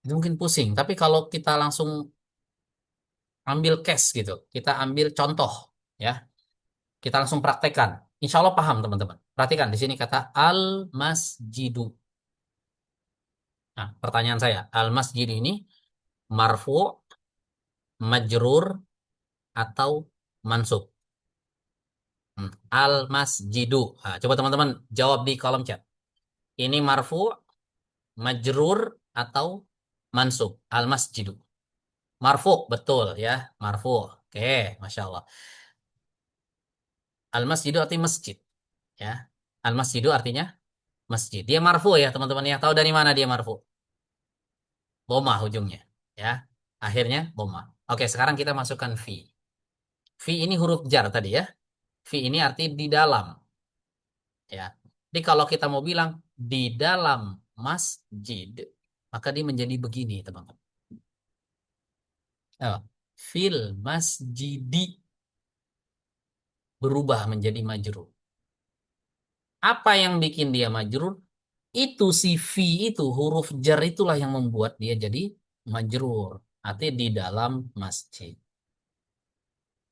itu mungkin pusing, tapi kalau kita langsung ambil case gitu, kita ambil contoh ya. Kita langsung praktekkan. Insya Allah paham teman-teman. Perhatikan di sini kata al-masjidu. Nah, pertanyaan saya, al-masjid ini marfu, majrur, atau mansub? Al-masjidu. Nah, coba teman-teman jawab di kolom chat. Ini marfu, majrur, atau mansub? Al-masjidu. Marfu, betul ya. Marfu. Oke, Masya Allah. Al-masjidu artinya masjid. Ya. Al-masjidu artinya masjid. Dia marfu ya teman-teman ya. Tahu dari mana dia marfu? Boma ujungnya. Ya. Akhirnya boma. Oke, sekarang kita masukkan fi. Fi ini huruf jar tadi ya. Fi ini arti di dalam. Ya. Jadi kalau kita mau bilang di dalam masjid, maka dia menjadi begini, teman-teman. Fil masjidi berubah menjadi majrur. Apa yang bikin dia majrur? Itu si fi itu, huruf jar itulah yang membuat dia jadi majrur. Artinya di dalam masjid.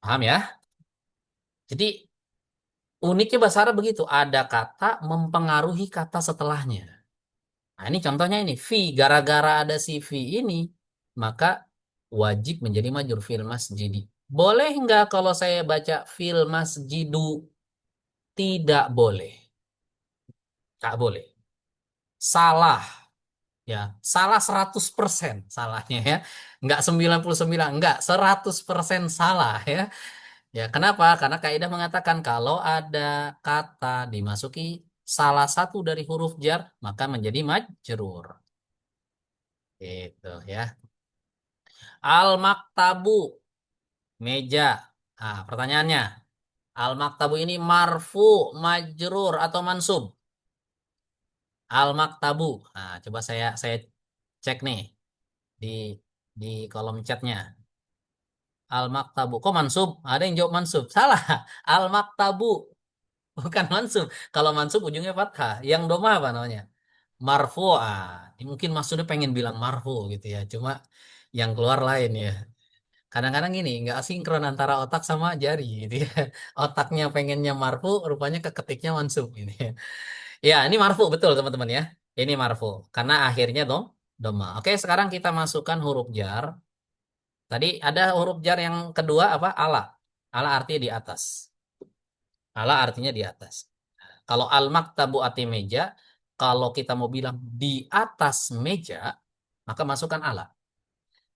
Paham ya? Jadi uniknya bahasa Arab begitu. Ada kata mempengaruhi kata setelahnya. Nah ini contohnya ini. Fi. Gara-gara ada si fi ini. Maka wajib menjadi majrur fil masjidi. Boleh nggak kalau saya baca fil masjidu? Tidak boleh. Tak boleh. Salah. Ya, salah 100% salahnya ya. Enggak 99, enggak 100% salah ya. Ya, kenapa? Karena kaidah mengatakan kalau ada kata dimasuki salah satu dari huruf jar, maka menjadi majrur. Gitu ya. Al-maktabu, meja. Nah, pertanyaannya, al-maktabu ini marfu, majrur atau mansub? Al-maktabu. Nah, coba saya cek nih di di kolom chatnya. Al-maktabu. Kok mansub? Ada yang jawab mansub. Salah. Al-maktabu. Bukan mansub. Kalau mansub ujungnya fathah. Yang doma apa namanya? Marfu'ah. Ini mungkin maksudnya pengen bilang marfu gitu ya. Cuma yang keluar lain ya. Kadang-kadang gini, nggak sinkron antara otak sama jari gitu ya. Otaknya pengennya marfu, rupanya keketiknya mansub gitu ya. Ya, ini marfu betul teman-teman ya. Ini marfu. Karena akhirnya doma. Oke, sekarang kita masukkan huruf jar. Tadi ada huruf jar yang kedua apa? Ala. Ala artinya di atas. Ala artinya di atas. Kalau al-maktabu arti meja, kalau kita mau bilang di atas meja, maka masukkan ala.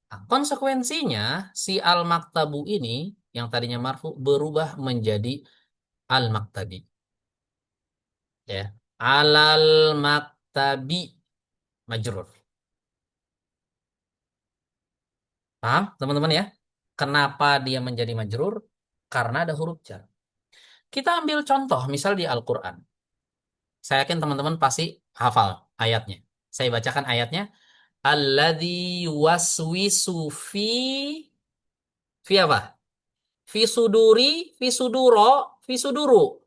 Nah, konsekuensinya si al-maktabu ini yang tadinya marfu berubah menjadi al-maktabi. Ya. Alal maktabi majrur. Paham, teman-teman ya? Kenapa dia menjadi majrur? Karena ada huruf jar. Kita ambil contoh, misal di Al-Quran. Saya yakin teman-teman pasti hafal ayatnya. Saya bacakan ayatnya. Alladzi waswisu fi apa? Fi suduri, fi suduro, fi suduru.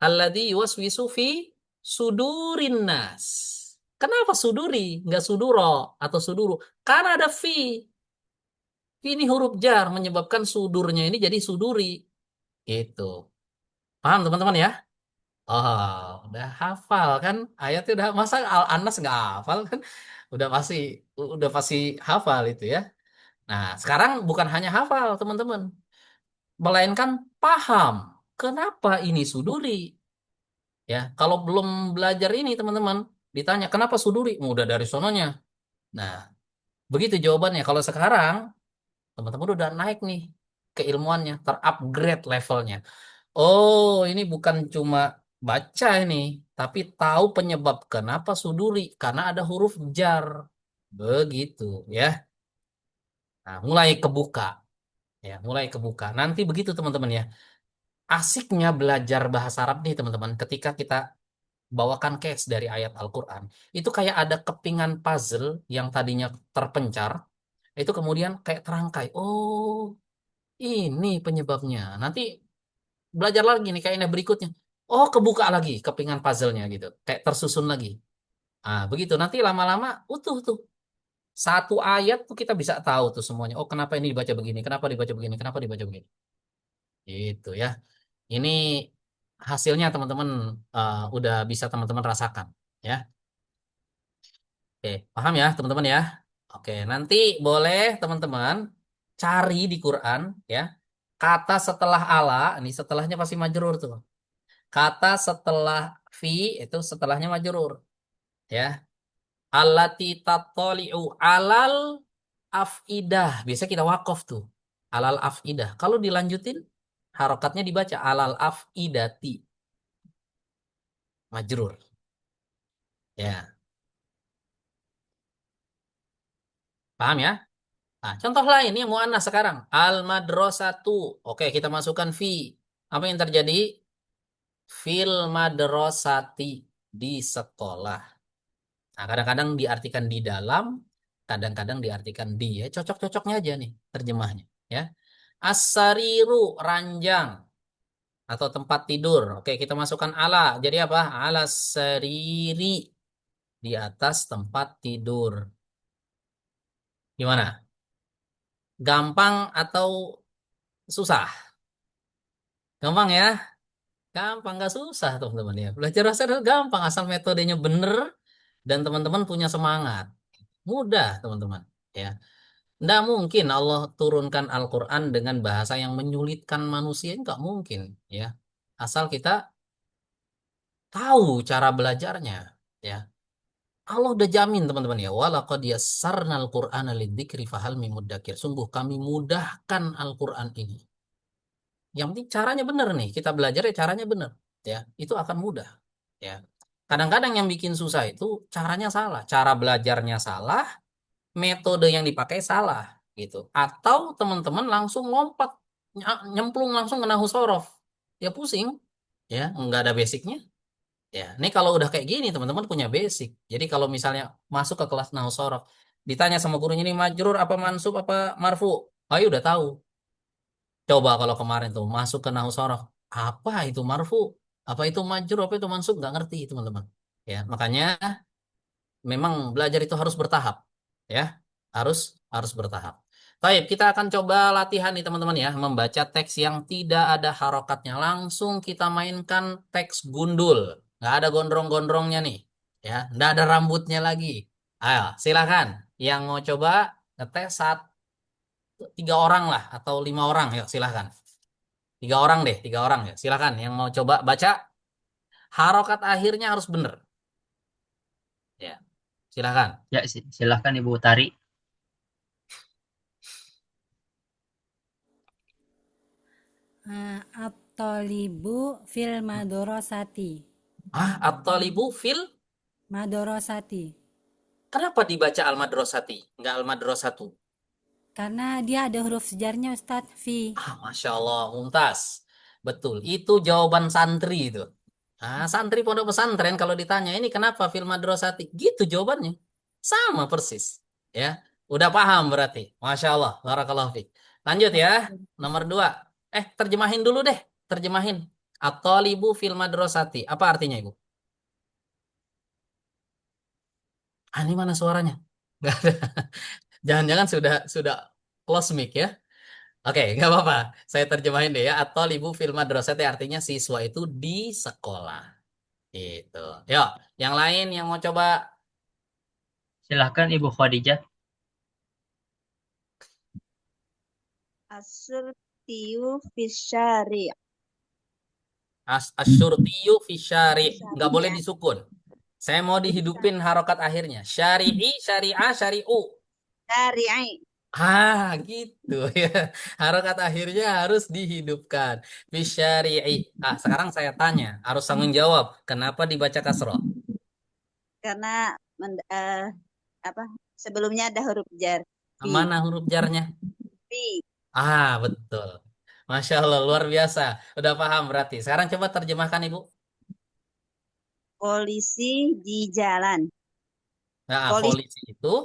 Alladzi waswisu fi sudurin nas. Kenapa suduri, nggak suduro atau suduru? Karena ada fi. Fi ini huruf jar menyebabkan sudurnya ini jadi suduri. Gitu. Paham teman-teman ya? Oh, udah hafal kan? Ayatnya udah masa Al-Anas nggak hafal kan? Udah pasti udah pasti hafal itu ya. Nah, sekarang bukan hanya hafal, teman-teman, melainkan paham kenapa ini suduri. Ya, kalau belum belajar ini, teman-teman, ditanya kenapa suduri, mudah dari sononya. Nah, begitu jawabannya. Kalau sekarang teman-teman udah naik nih keilmuannya, terupgrade levelnya. Oh, ini bukan cuma baca ini, tapi tahu penyebab kenapa suduri, karena ada huruf jar. Begitu, ya. Nah, mulai kebuka, ya, mulai kebuka. Nanti begitu, teman-teman ya. Asiknya belajar bahasa Arab nih, teman-teman. Ketika kita bawakan case dari ayat Al-Quran, itu kayak ada kepingan puzzle yang tadinya terpencar, itu kemudian kayak terangkai. Oh, ini penyebabnya. Nanti belajar lagi nih kayaknya berikutnya. Oh, kebuka lagi kepingan puzzle-nya gitu. Kayak tersusun lagi. Ah, begitu. Nanti lama-lama utuh tuh. Satu ayat tuh kita bisa tahu tuh semuanya. Oh, kenapa ini dibaca begini? Kenapa dibaca begini? Kenapa dibaca begini? Itu ya. Ini hasilnya teman-teman udah bisa teman-teman rasakan ya. Oke, paham ya teman-teman ya? Oke, nanti boleh teman-teman cari di Quran ya. Kata setelah ala, ini setelahnya pasti majrur tuh. Kata setelah fi itu setelahnya majrur ya. Allati tattali'u alal afidah. Biasa kita wakaf tuh. Alal afidah. Kalau dilanjutin harokatnya dibaca alal afidati. Majrur. Ya, paham ya? Nah, contoh lain yang muannas sekarang. Al madrasatu. Oke, kita masukkan fi. Apa yang terjadi? Fil madrasati, di sekolah. Nah, kadang-kadang diartikan di dalam, kadang-kadang diartikan di, ya. Cocok-cocoknya aja nih terjemahnya, ya. As-sariru, ranjang atau tempat tidur. Oke, kita masukkan ala. Jadi apa? Ala sariri, di atas tempat tidur. Gimana? Gampang atau susah? Gampang ya? Gampang, nggak susah teman-teman ya. Belajar bahasa Arab gampang asal metodenya bener dan teman-teman punya semangat. Mudah teman-teman ya. Nggak mungkin Allah turunkan Al-Quran dengan bahasa yang menyulitkan manusia, nggak mungkin ya. Asal kita tahu cara belajarnya ya. Allah udah jamin teman-teman ya. Walaqad yassarnal Qur'ana lidzikri fahal mim muddakir. Sungguh kami mudahkan Al-Quran ini. Yang penting caranya benar nih. Kita belajar ya caranya benar ya. Itu akan mudah Ya. Kadang-kadang yang bikin susah itu caranya salah, cara belajarnya salah, metode yang dipakai salah gitu. Atau teman-teman langsung lompat nyemplung langsung ke nahu sorof. Ya pusing, ya nggak ada basicnya. Ya, ini kalau udah kayak gini teman-teman punya basic. Jadi kalau misalnya masuk ke kelas nahu sorof, ditanya sama gurunya ini majrur apa mansub apa marfu, ayo udah tahu. Coba kalau kemarin tuh masuk ke nahu sorof, apa itu marfu, apa itu majrur, apa itu mansub, nggak ngerti teman-teman. Ya, makanya memang belajar itu harus bertahap, ya, harus harus bertahap. Baik, kita akan coba latihan nih teman-teman ya, membaca teks yang tidak ada harokatnya. Langsung kita mainkan teks gundul, nggak ada gondrong-gondrongnya nih, ya, nggak ada rambutnya lagi. Ayo, silakan. Yang mau coba ngetes tiga orang lah atau 5 orang, yuk silakan. 3 orang deh, 3 orang ya. Silakan. Yang mau coba baca, harokat akhirnya harus bener. Ya, silakan. Ya, silahkan Ibu Tari. At-talibu fil madorosati. At-talibu fil madorosati. Kenapa dibaca al-madrasati, nggak al-madrasatu? Karena dia ada huruf sejarnya Ustadz, fi. Masya Allah, mumtaz. Betul, itu jawaban santri itu. Santri pondok pesantren kalau ditanya ini kenapa fil madrasati, gitu jawabannya. Sama persis. Ya, udah paham berarti. Masya Allah, barakallahu fiik. Lanjut ya, nomor 2. Terjemahin dulu deh, terjemahin. At-talibu fil madrasati. Apa artinya, Ibu? Ini mana suaranya? Nggak ada. Jangan-jangan sudah close mic ya. Oke, nggak apa-apa. Saya terjemahin deh ya. At-talibu fil madrasati artinya siswa itu di sekolah. Itu. Yuk, yang lain yang mau coba. Silahkan Ibu Khadijah. Asyurtiyu fisyari. Asyurtiyu fisyari. Nggak boleh disukun. Saya mau dihidupin harokat akhirnya. Syari'i, syari'ah, syari'u. Syari'i. Gitu ya. Harokat akhirnya harus dihidupkan. Fisyari'i. Sekarang saya tanya. Harus tanggung jawab. Kenapa dibaca kasroh? Karena sebelumnya ada huruf jar. Mana huruf jarnya? Fi. Betul. Masya Allah, luar biasa. Udah paham berarti. Sekarang coba terjemahkan, Ibu. Polisi di jalan. Polisi itu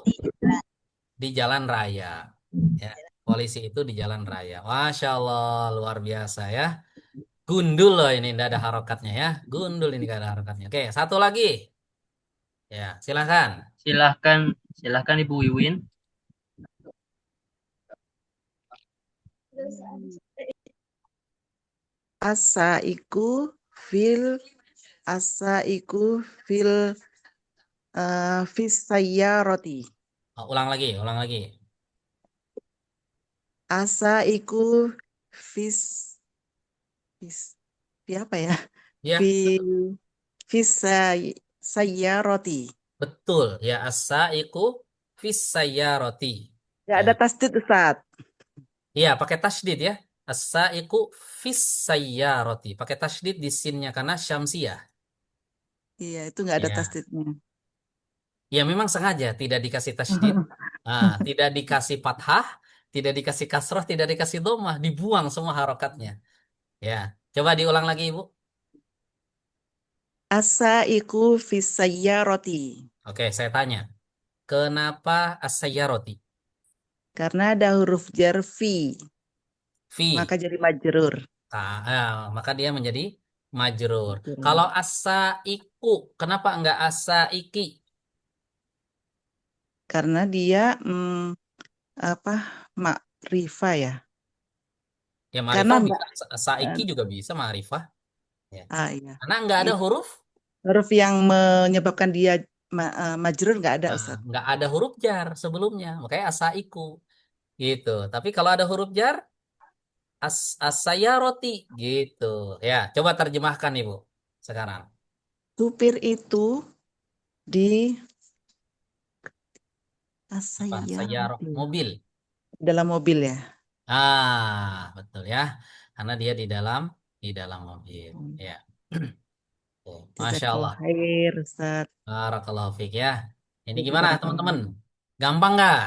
di jalan raya. Ya, polisi itu di jalan raya. Masya Allah, luar biasa ya. Gundul loh ini, tidak ada harokatnya ya. Gundul ini tidak ada harokatnya. Oke, satu lagi. Ya, silahkan. Silahkan Ibu Wiwin. Asaiku fil fisayyaroti. Ulang lagi. Asaiku apa ya? Ya. Fisayyaroti. Betul ya, asaiku fisayyaroti. Nggak ada tasdid, Ustaz. Iya, pakai tasdid ya. As-saiqu fis sayyarati. Pakai tasdid di sinnya karena syamsiyah. Iya, itu nggak ada tasdidnya. Ya, memang sengaja tidak dikasih tasdid. Tidak dikasih fathah, tidak dikasih kasroh, tidak dikasih dhammah, dibuang semua harokatnya. Ya, coba diulang lagi, Ibu. As-saiqu fis sayyarati. Oke, saya tanya. Kenapa as-sayyarati? Karena ada huruf jar fi. Maka jadi majrur. Maka dia menjadi majrur. Kalau asaiku, kenapa enggak asaiki? Karena dia makrifah ya. Ya ma'rifah bisa, saiki juga bisa ma'rifah. Ya. Iya. Karena enggak ada huruf yang menyebabkan dia majrur nggak ada, Ustaz. Nggak ada huruf jar sebelumnya, makanya asaiku gitu. Tapi kalau ada huruf jar, as-sayyaroti gitu. Ya, coba terjemahkan Ibu sekarang. Supir itu di as-sayyaroti. Mobil. Dalam mobil ya. Betul ya. Karena dia di dalam mobil. Ya. Masya Allah. Jazakallah khair, Ustaz. Barakallahu fiik ya. Ini gimana teman-teman? Gampang nggak?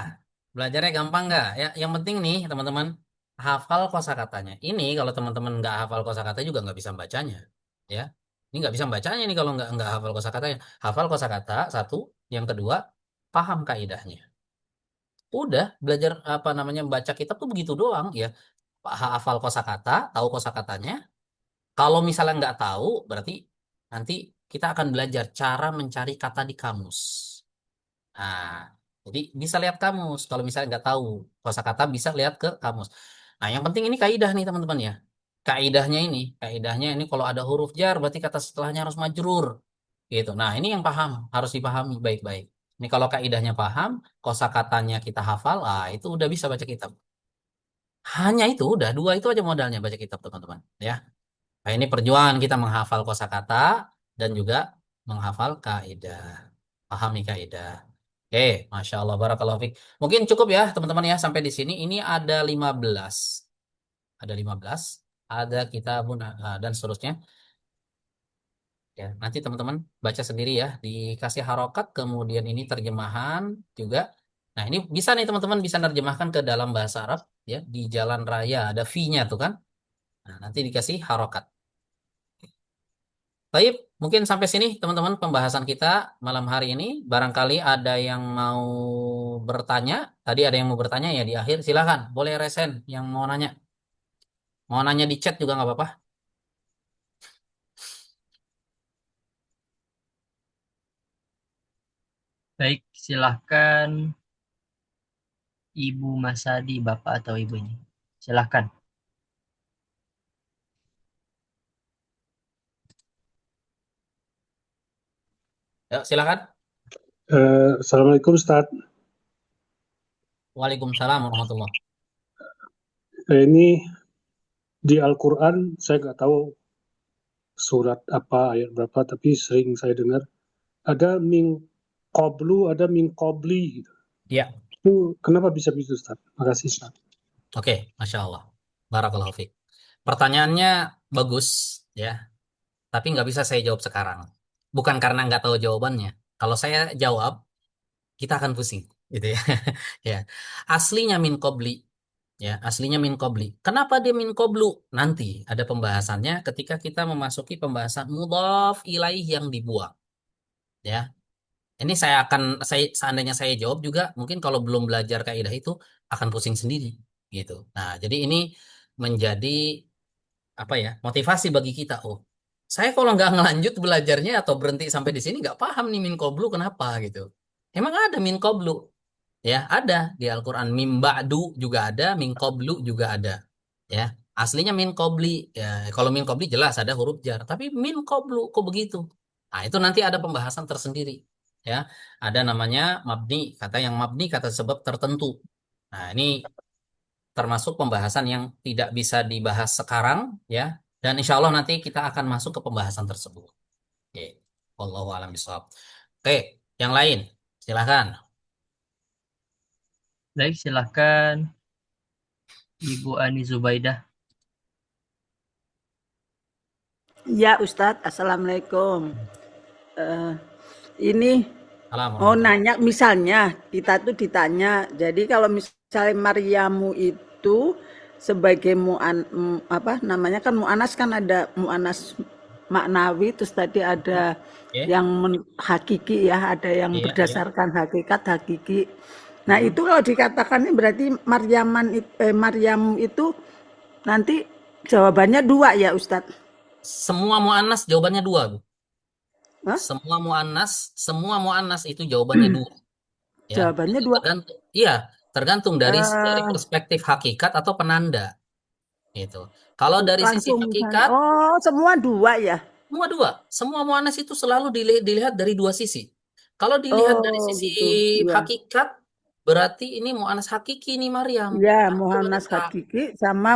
Belajarnya gampang nggak? Ya, yang penting nih teman-teman hafal kosakatanya. Ini kalau teman-teman nggak hafal kosakata juga nggak bisa bacanya, ya. Ini nggak bisa bacanya nih kalau nggak hafal kosakatanya. Hafal kosakata satu, yang kedua paham kaidahnya. Udah belajar apa namanya baca kitab tuh begitu doang ya. Hafal kosakata, tahu kosakatanya. Kalau misalnya nggak tahu, berarti nanti kita akan belajar cara mencari kata di kamus. Nah, jadi bisa lihat kamus. Kalau misalnya nggak tahu kosakata bisa lihat ke kamus. Nah, yang penting ini kaidah nih teman-teman ya. Kaidahnya ini kalau ada huruf jar berarti kata setelahnya harus majrur. Gitu. Nah, ini yang paham, harus dipahami baik-baik. Ini kalau kaidahnya paham, kosakatanya kita hafal, itu udah bisa baca kitab. Hanya itu udah dua itu aja modalnya baca kitab teman-teman, ya. Nah, ini perjuangan kita menghafal kosakata dan juga menghafal kaidah. Pahami kaidah. Oke, Masya Allah, barakallahu fiik. Mungkin cukup ya teman-teman ya sampai di sini. Ini ada 15. Ada 15, ada kitabun dan seterusnya. Ya, nanti teman-teman baca sendiri ya, dikasih harokat, kemudian ini terjemahan juga. Nah, ini bisa nih teman-teman bisa nerjemahkan ke dalam bahasa Arab ya, di jalan raya ada V-nya tuh kan. Nah, nanti dikasih harokat. Baik, mungkin sampai sini teman-teman pembahasan kita malam hari ini. Barangkali ada yang mau bertanya. Tadi ada yang mau bertanya ya di akhir. Silakan, boleh resen yang mau nanya. Mau nanya di chat juga nggak apa-apa. Baik, silahkan Ibu Masadi, Bapak atau Ibunya. Silahkan. Ya, silakan. Assalamualaikum Ustaz. Waalaikumsalam warahmatullahi. Ini di Al-Quran saya nggak tahu surat apa, ayat berapa, tapi sering saya dengar ada min qablu, ada min qabli gitu. Ya. Itu kenapa bisa begitu Ustaz? Makasih Ustaz. Oke, Masya Allah. Barakallahu fiik. Pertanyaannya bagus ya, tapi nggak bisa saya jawab sekarang. Bukan karena nggak tahu jawabannya. Kalau saya jawab, kita akan pusing, gitu ya. Ya, aslinya min qabli, ya, aslinya min qabli. Kenapa dia min qablu? Nanti ada pembahasannya ketika kita memasuki pembahasan mudhaf ilaih yang dibuang, ya. Ini seandainya saya jawab juga, mungkin kalau belum belajar kaidah itu akan pusing sendiri, gitu. Nah, jadi ini menjadi apa ya motivasi bagi kita. Oh, saya kalau nggak ngelanjut belajarnya atau berhenti sampai di sini nggak paham nih min qablu kenapa gitu. Emang ada min qablu, ya ada di Al-Quran. Min ba'du juga ada, min qablu juga ada, ya. Aslinya min qabli, ya. Kalau min qabli jelas ada huruf jar, tapi min qablu kok begitu? Nah, itu nanti ada pembahasan tersendiri, ya. Ada namanya mabni, kata yang mabni kata sebab tertentu. Nah, ini termasuk pembahasan yang tidak bisa dibahas sekarang, ya. Dan insya Allah nanti kita akan masuk ke pembahasan tersebut. Oke, wallahu a'lam bishawab. Oke, yang lain, silahkan. Baik, silahkan Ibu Ani Zubaidah. Ya Ustadz, Assalamualaikum. Ini mau nanya, misalnya kita tuh ditanya, jadi kalau misalnya Maryamu itu sebagai kan mu'anas kan ada mu'anas maknawi, terus tadi ada yang hakiki ya, ada yang berdasarkan hakikat hakiki. Nah itu kalau dikatakan ini berarti Maryamu itu nanti jawabannya dua ya Ustadz? Semua mu'anas jawabannya dua, Bu. Hah? Semua mu'anas itu jawabannya dua. Ya. Jawabannya dua. Tergantung dari perspektif hakikat atau penanda. Itu. Kalau dari sisi hakikat, semua dua ya. Semua dua. Semua mu'anas itu selalu dilihat dari dua sisi. Kalau dilihat dari sisi hakikat, berarti ini mu'anas hakiki nih Maryam. Ya, mu'anas hakiki sama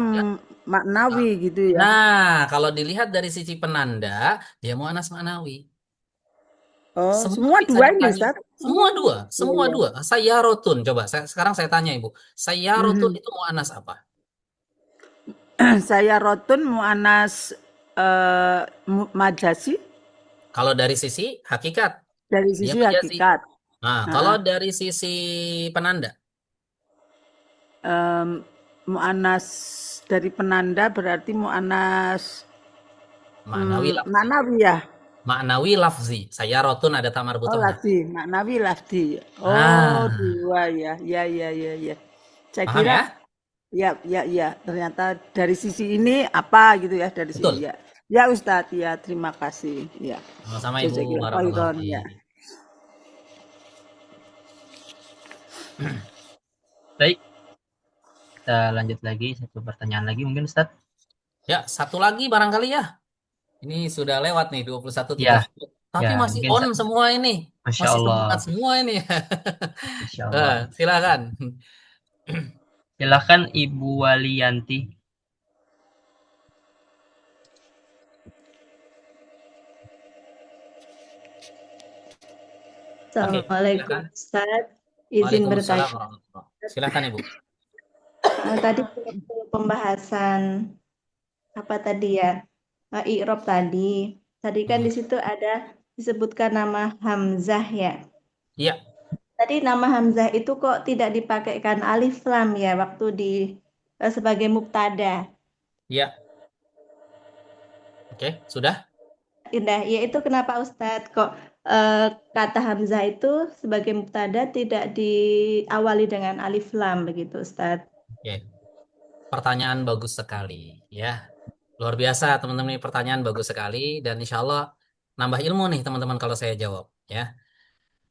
maknawi gitu ya. Nah, kalau dilihat dari sisi penanda, dia mu'anas maknawi. Semua dua ini Ustaz? Semua dua. Sayyarotun, coba sekarang saya tanya Ibu. Sayyarotun itu mu'anas apa? Sayyarotun mu'anas majasi. Kalau dari sisi hakikat, Dari dia sisi majazi. hakikat. Nah, kalau dari sisi penanda, Mu'anas dari penanda berarti mu'anas maknawi lafzi. manawi ya. Maknawi lafzi. Sayarotun ada tamar Oh, butuhnya. lafzi, maknawi lafzi. Oh, Ah, dua ya. Ya. Saya paham kira ya? ya. Ternyata dari sisi ini apa gitu ya, dari Betul. sini ya. Ya Ustadz, ya terima kasih. Ya. Sama-sama Ibu, Jazakallahu barakallahu khairan, ya. fiik. Baik, kita lanjut lagi. Satu pertanyaan lagi mungkin Ustaz. Ya, satu lagi barangkali ya. Ini sudah lewat nih 21.30. Ya, Tapi ya, masih mungkin on semua ini. Masya Masih Allah. semangat semua ini. Insya Allah. Silakan. Silakan Ibu Waliyanti. Assalamualaikum Ustaz, izin bertanya. Silakan Ibu. Tadi pembahasan apa tadi ya? I'rab tadi. Tadi kan di situ ada disebutkan nama Hamzah ya. Iya. Tadi nama Hamzah itu kok tidak dipakaikan alif lam ya waktu di sebagai mubtada. Iya. Oke, sudah? Indah, ya itu kenapa Ustadz kok kata Hamzah itu sebagai mubtada tidak diawali dengan alif lam begitu Ustadz? Oke. Pertanyaan bagus sekali ya. Luar biasa teman-teman, ini pertanyaan bagus sekali dan insya Allah nambah ilmu nih teman-teman kalau saya jawab ya.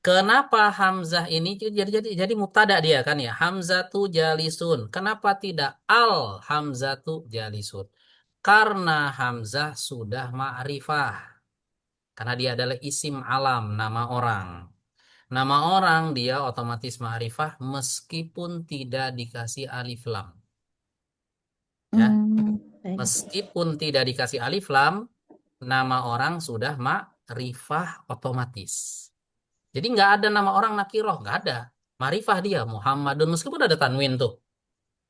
Kenapa Hamzah ini jadi mubtada dia kan ya? Hamzatu jalisun. Kenapa tidak al Hamzatu jalisun? Karena Hamzah sudah ma'rifah. Karena dia adalah isim alam, nama orang. Nama orang dia otomatis ma'rifah meskipun tidak dikasih alif lam. Ya. Meskipun tidak dikasih alif lam, nama orang sudah ma'rifah otomatis. Jadi nggak ada nama orang nakiroh, nggak ada. Ma'rifah dia, Muhammadun, meskipun ada tanwin tuh.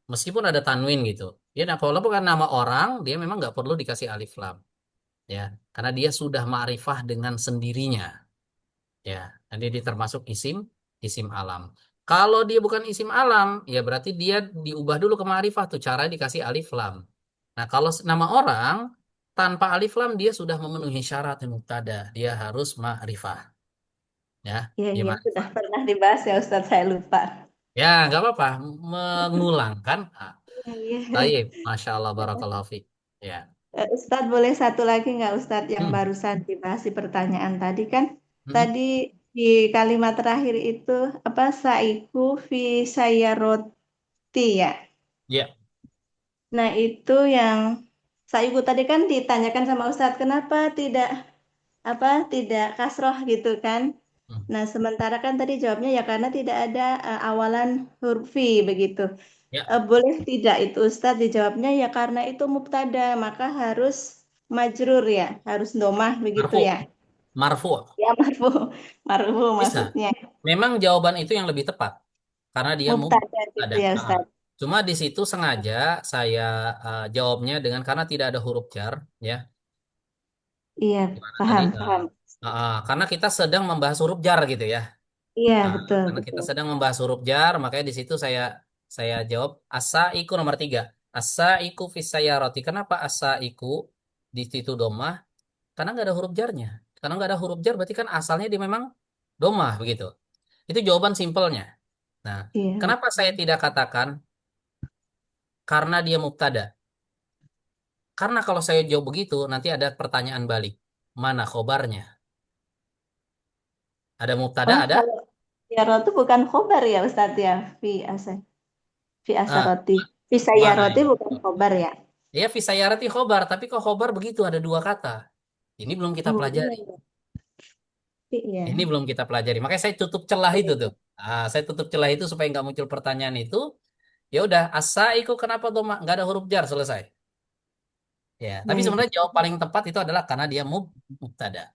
Meskipun ada tanwin gitu. Ya, walaupun kan nama orang, dia memang nggak perlu dikasih alif lam. Ya, karena dia sudah ma'rifah dengan sendirinya. Ya, dan dia termasuk isim alam. Kalau dia bukan isim alam, ya berarti dia diubah dulu ke ma'rifah tuh, cara dikasih alif lam. Nah, kalau nama orang tanpa alif lam dia sudah memenuhi syarat mubtada, dia harus ma'rifah. Ya, Iya, sudah pernah dibahas ya Ustadz, saya lupa. Ya, nggak apa-apa, mengulang kan. Iya. Baik, Masya Allah, barakallahu fiik. Ya. Ustadz boleh satu lagi nggak Ustadz yang barusan dibahas di pertanyaan tadi kan? Tadi di kalimat terakhir itu apa saiku fi sayaroti ya? Ya. Nah itu yang saiku tadi kan ditanyakan sama Ustadz kenapa tidak kasroh gitu kan? Nah sementara kan tadi jawabnya ya karena tidak ada awalan huruf fi begitu. Boleh tidak itu Ustadz dijawabnya ya karena itu mubtada maka harus majrur ya, harus domah begitu ya. Marfu. Ya marfu maksudnya. Memang jawaban itu yang lebih tepat karena dia mubtada gitu ya Ustadz. Cuma di situ sengaja saya jawabnya dengan karena tidak ada huruf jar ya. Iya, paham. Karena kita sedang membahas huruf jar gitu ya. Iya, betul. Karena kita sedang membahas huruf jar, makanya di situ saya jawab asaiku nomor 3. Asaiku fisayaroti. Kenapa asaiku di situ domah? Karena nggak ada huruf jarnya. Karena nggak ada huruf jar berarti kan asalnya dia memang domah begitu. Itu jawaban simpelnya. Nah, kenapa saya tidak katakan karena dia mubtada? Karena kalau saya jawab begitu nanti ada pertanyaan balik. Mana khobarnya? Ada mubtada, ada? Sayaroti bukan khobar ya Ustadz ya. Fi asaroti. Fi sayaroti bukan khobar ya. Ya, fi sayaroti khobar. Tapi kok khobar begitu ada 2 kata. Ini belum kita pelajari. Ini belum kita pelajari. Makanya saya tutup celah itu tuh. Saya tutup celah itu supaya nggak muncul pertanyaan itu. Ya udah, asaiku kenapa doma? Nggak ada huruf jar, selesai. Ya, tapi sebenarnya jawab paling tepat itu adalah karena dia mubtada.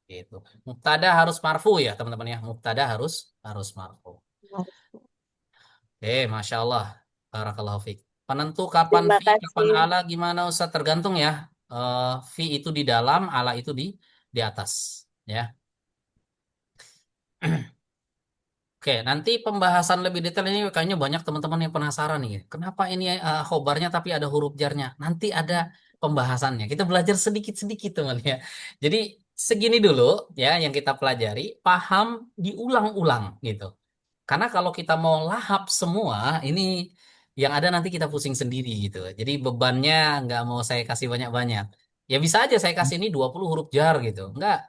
Gitu. Mubtada harus marfu ya, teman-teman ya. Mubtada harus marfu. Oke, Masya Allah. Barakallahu fiik. Penentu kapan fi, kapan ala gimana Ustaz? Tergantung ya. Fi itu di dalam, ala itu di di atas, ya. Oke, nanti pembahasan lebih detail ini kayaknya banyak teman-teman yang penasaran nih. Kenapa ini khobarnya tapi ada huruf jarnya? Nanti ada pembahasannya. Kita belajar sedikit-sedikit teman ya. Jadi segini dulu ya yang kita pelajari, paham diulang-ulang gitu. Karena kalau kita mau lahap semua, ini yang ada nanti kita pusing sendiri gitu. Jadi bebannya nggak mau saya kasih banyak-banyak. Ya bisa aja saya kasih ini 20 huruf jar gitu. Enggak,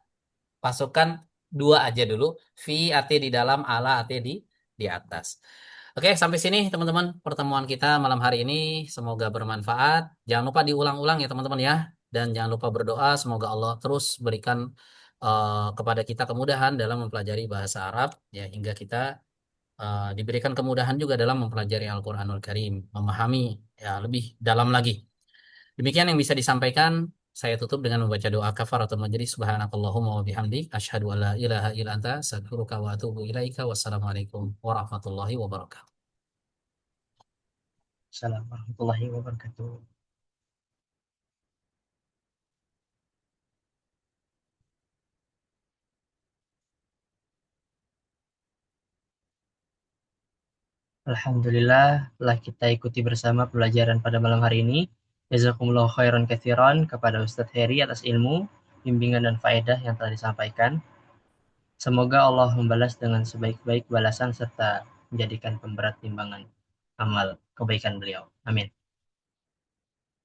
pasukan dua aja dulu. Fi arti di dalam, ala arti di atas. Oke, sampai sini teman-teman pertemuan kita malam hari ini. Semoga bermanfaat. Jangan lupa diulang-ulang ya teman-teman ya. Dan jangan lupa berdoa. Semoga Allah terus berikan kepada kita kemudahan dalam mempelajari bahasa Arab ya hingga kita diberikan kemudahan juga dalam mempelajari Al-Quranul Karim, memahami ya lebih dalam lagi. Demikian yang bisa disampaikan. Saya tutup dengan membaca doa kafaratul majlis. Subhanakallahumma wa bihamdik asyhadu an la ilaha illa anta astaghfiruka wa atubu ilaika. Wassalamualaikum warahmatullahi wabarakatuh. Assalamualaikum warahmatullahi wabarakatuh. Alhamdulillah, telah kita ikuti bersama pelajaran pada malam hari ini. Jazakumullah khairan katsiran kepada Ustadz Heri atas ilmu, bimbingan dan faedah yang telah disampaikan. Semoga Allah membalas dengan sebaik-baik balasan serta menjadikan pemberat timbangan amal kebaikan beliau. Amin.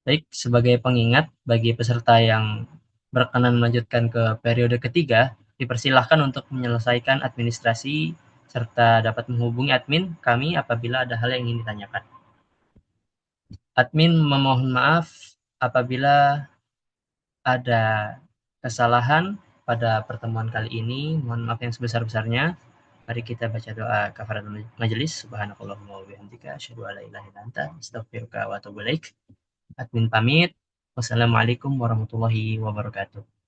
Baik, sebagai pengingat bagi peserta yang berkenan melanjutkan ke periode ketiga, dipersilahkan untuk menyelesaikan administrasi serta dapat menghubungi admin kami apabila ada hal yang ingin ditanyakan. Admin memohon maaf apabila ada kesalahan pada pertemuan kali ini. Mohon maaf yang sebesar-besarnya. Mari kita baca doa kafaratul majelis. Subhanakallahumma wa bihamdika asyhadu an la ilaha illa anta astaghfiruka wa atubu ilaik. Admin pamit. Wassalamualaikum warahmatullahi wabarakatuh.